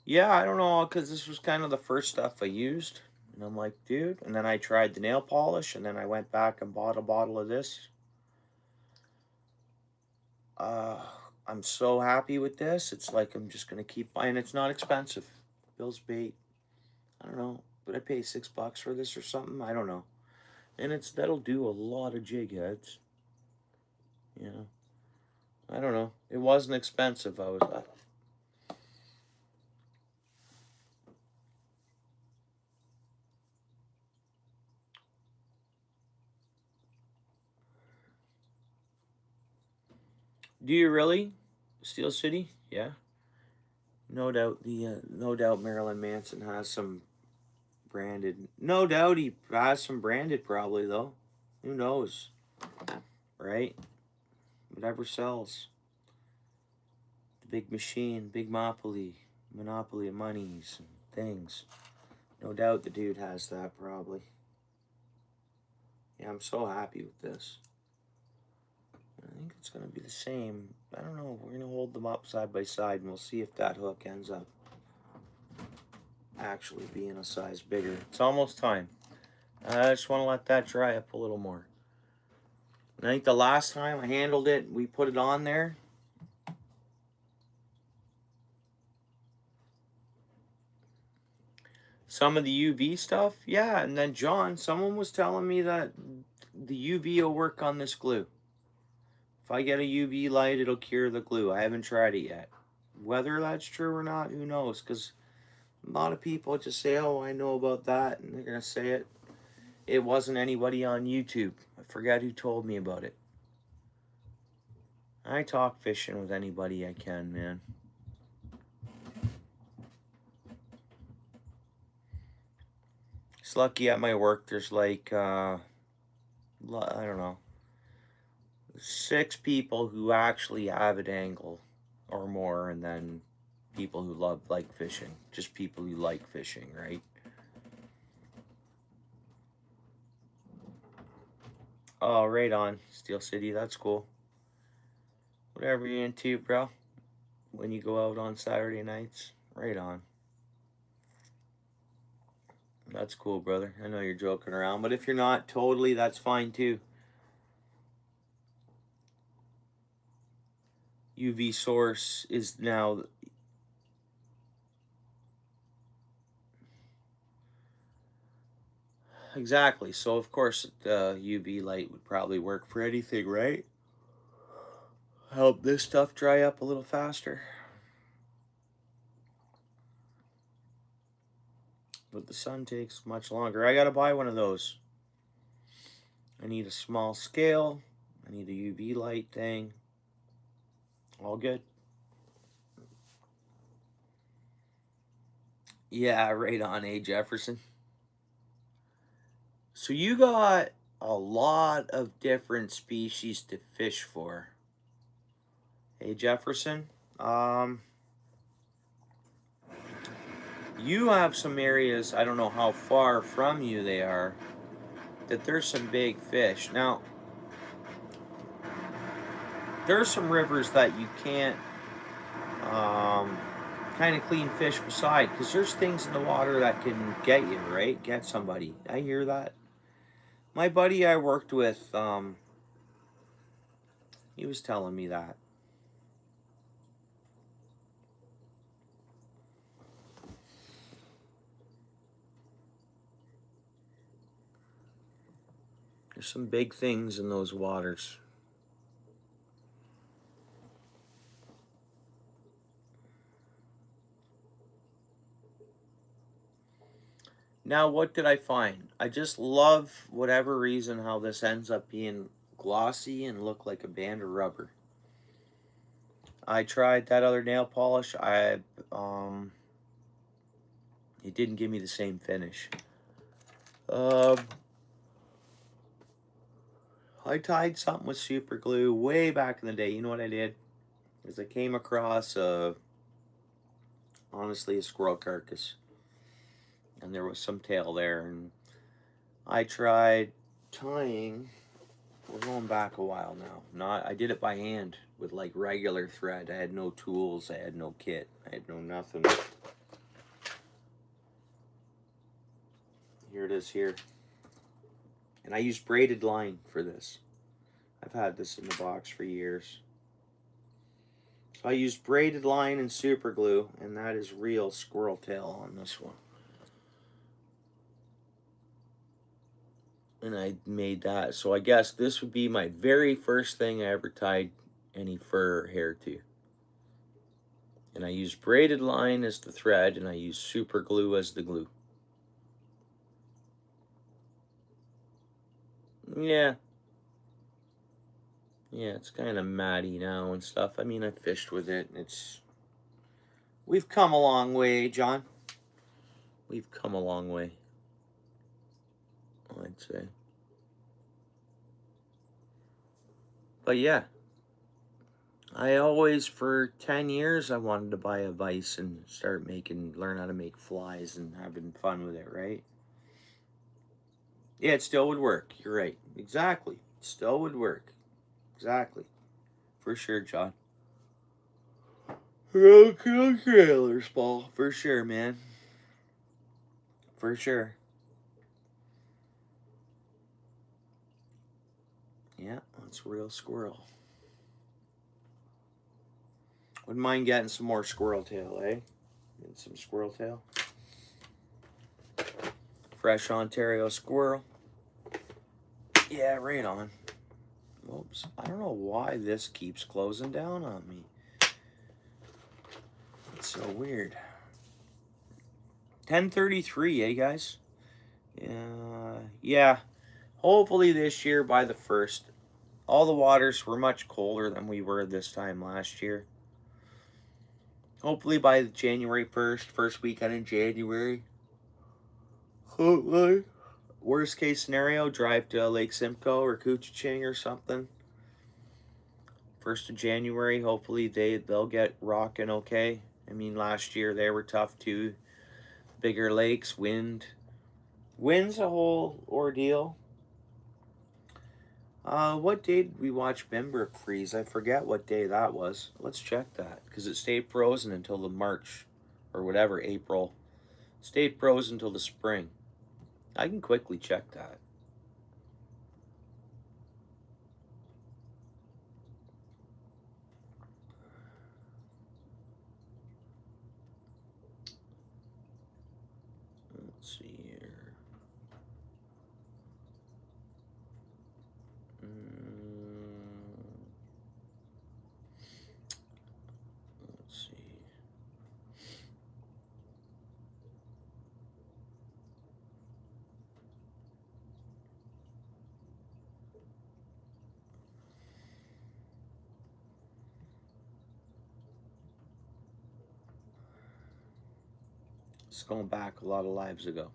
Yeah, I don't know, because this was kind of the first stuff I used. And I'm like, dude. And then I tried the nail polish, and then I went back and bought a bottle of this. I'm so happy with this. It's like I'm just going to keep buying. It's not expensive. Bill's Bait. I don't know. Would I pay $6 for this or something? I don't know. And that'll do a lot of jig heads. You know. I don't know. It wasn't expensive. Do you really? Steel City? Yeah. No doubt no doubt Marilyn Manson has some branded. No doubt he has some branded probably though. Who knows? Right? Whatever sells. The big machine, big monopoly of monies and things. No doubt the dude has that probably. Yeah, I'm so happy with this. I think it's going to be the same. I don't know. We're going to hold them up side by side and we'll see if that hook ends up actually being a size bigger. It's almost time. I just want to let that dry up a little more. I think the last time I handled it, we put it on there. Some of the UV stuff, yeah. And then John, someone was telling me that the UV will work on this glue. If I get a UV light, it'll cure the glue. I haven't tried it yet. Whether that's true or not, who knows? Because a lot of people just say, oh, I know about that, and they're going to say it. It wasn't anybody on YouTube. I forget who told me about it. I talk fishing with anybody I can, man. It's lucky at my work, there's like, I don't know, 6 people who actually have an angle or more, and then people who like fishing. Just people who like fishing, right? Oh, right on. Steel City, that's cool. Whatever you're into, bro. When you go out on Saturday nights, right on. That's cool, brother. I know you're joking around, but if you're not, totally, that's fine too. UV source is now exactly. So of course the UV light would probably work for anything, right? Help this stuff dry up a little faster. But the sun takes much longer. I gotta buy one of those. I need a small scale. I need a UV light thing. All good. Yeah, right on, A. Jefferson. So you got a lot of different species to fish for. Hey, Jefferson. You have some areas, I don't know how far from you they are, that there's some big fish. Now, there's some rivers that you can't kind of clean fish beside, because there's things in the water that can get you, right? Get somebody. I hear that. My buddy I worked with, he was telling me that. There's some big things in those waters. Now, what did I find? I just love, whatever reason, how this ends up being glossy and look like a band of rubber. I tried that other nail polish. It didn't give me the same finish. I tied something with super glue way back in the day. You know what I did? Is I came across honestly a squirrel carcass, and there was some tail there, and I tried tying. We're going back a while now. I did it by hand with like regular thread. I had no tools. I had no kit. I had no nothing. Here it is here. And I used braided line for this. I've had this in the box for years. So I used braided line and super glue, and that is real squirrel tail on this one. And I made that. So I guess this would be my very first thing I ever tied any fur hair to. And I used braided line as the thread, and I used super glue as the glue. Yeah. Yeah, it's kind of matty now and stuff. I mean, I fished with it, and we've come a long way, John. We've come a long way, I'd say. But yeah, I always, for 10 years, I wanted to buy a vise and learn how to make flies and having fun with it, right? Yeah, it still would work. You're right. Exactly. It still would work. Exactly. For sure, John. Trailers, Paul. For sure, man. For sure. Yeah, that's a real squirrel. Wouldn't mind getting some more squirrel tail, eh? Get some squirrel tail. Fresh Ontario squirrel. Yeah, right on. Oops. I don't know why this keeps closing down on me. It's so weird. 10:33, eh, guys? Yeah. Hopefully this year by the 1st. All the waters were much colder than we were this time last year. Hopefully by January 1st, first weekend in January. Hopefully. Worst case scenario, drive to Lake Simcoe or Couchiching or something. 1st of January, hopefully they'll get rocking okay. I mean, last year they were tough too. Bigger lakes, wind's a whole ordeal. What day did we watch Bimbrook freeze? I forget what day that was. Let's check that, because it stayed frozen until the March, or whatever, April. Stayed frozen until the spring. I can quickly check that. Let's see here. Let's see. It's going back a lot of lives ago.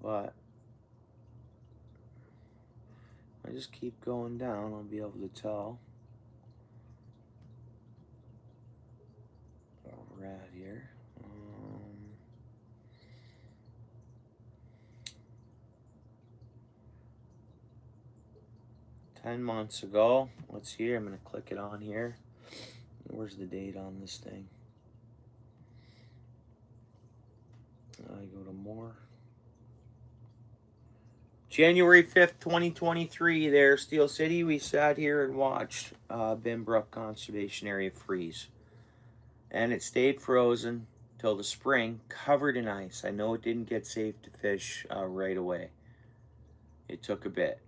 But I just keep going down, I'll be able to tell where we're at here. 10 months ago. Let's see here. I'm going to click it on here. Where's the date on this thing? I go to more. January 5th, 2023 there, Steel City. We sat here and watched Bimbrook Conservation Area freeze. And it stayed frozen till the spring, covered in ice. I know it didn't get safe to fish right away. It took a bit.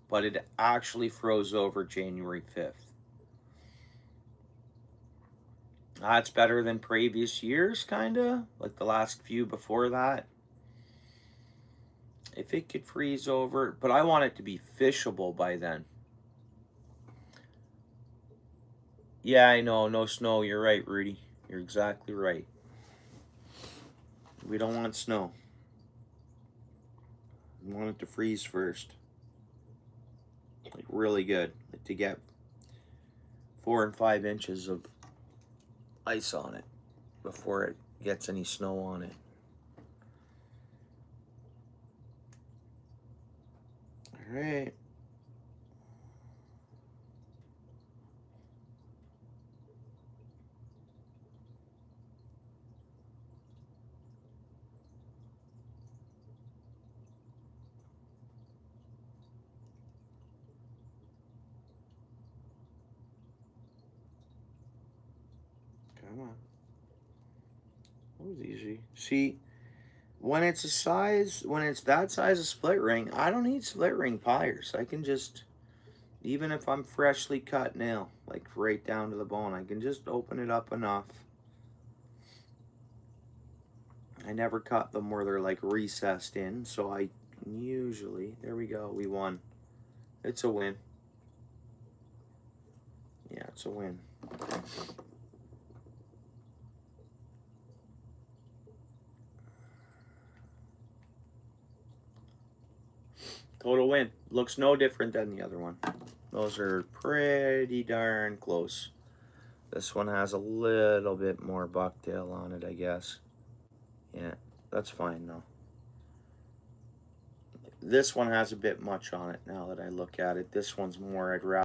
But it actually froze over January 5th. That's better than previous years, kind of. Like the last few before that. If it could freeze over. But I want it to be fishable by then. Yeah, I know. No snow. You're right, Rudy. You're exactly right. We don't want snow. We want it to freeze first. Like really good. Like to get 4 and 5 inches of ice on it before it gets any snow on it. All right. Come on. That was easy. See, when it's that size of split ring, I don't need split ring pliers. I can just, even if I'm freshly cut nail, like right down to the bone, I can just open it up enough. I never cut them where they're like recessed in, so I usually, there we go, we won. It's a win. Yeah, it's a win. Total win. Looks no different than the other one. Those are pretty darn close. This one has a little bit more bucktail on it, I guess. Yeah, that's fine though. This one has a bit much on it now that I look at it. This one's more, I'd rather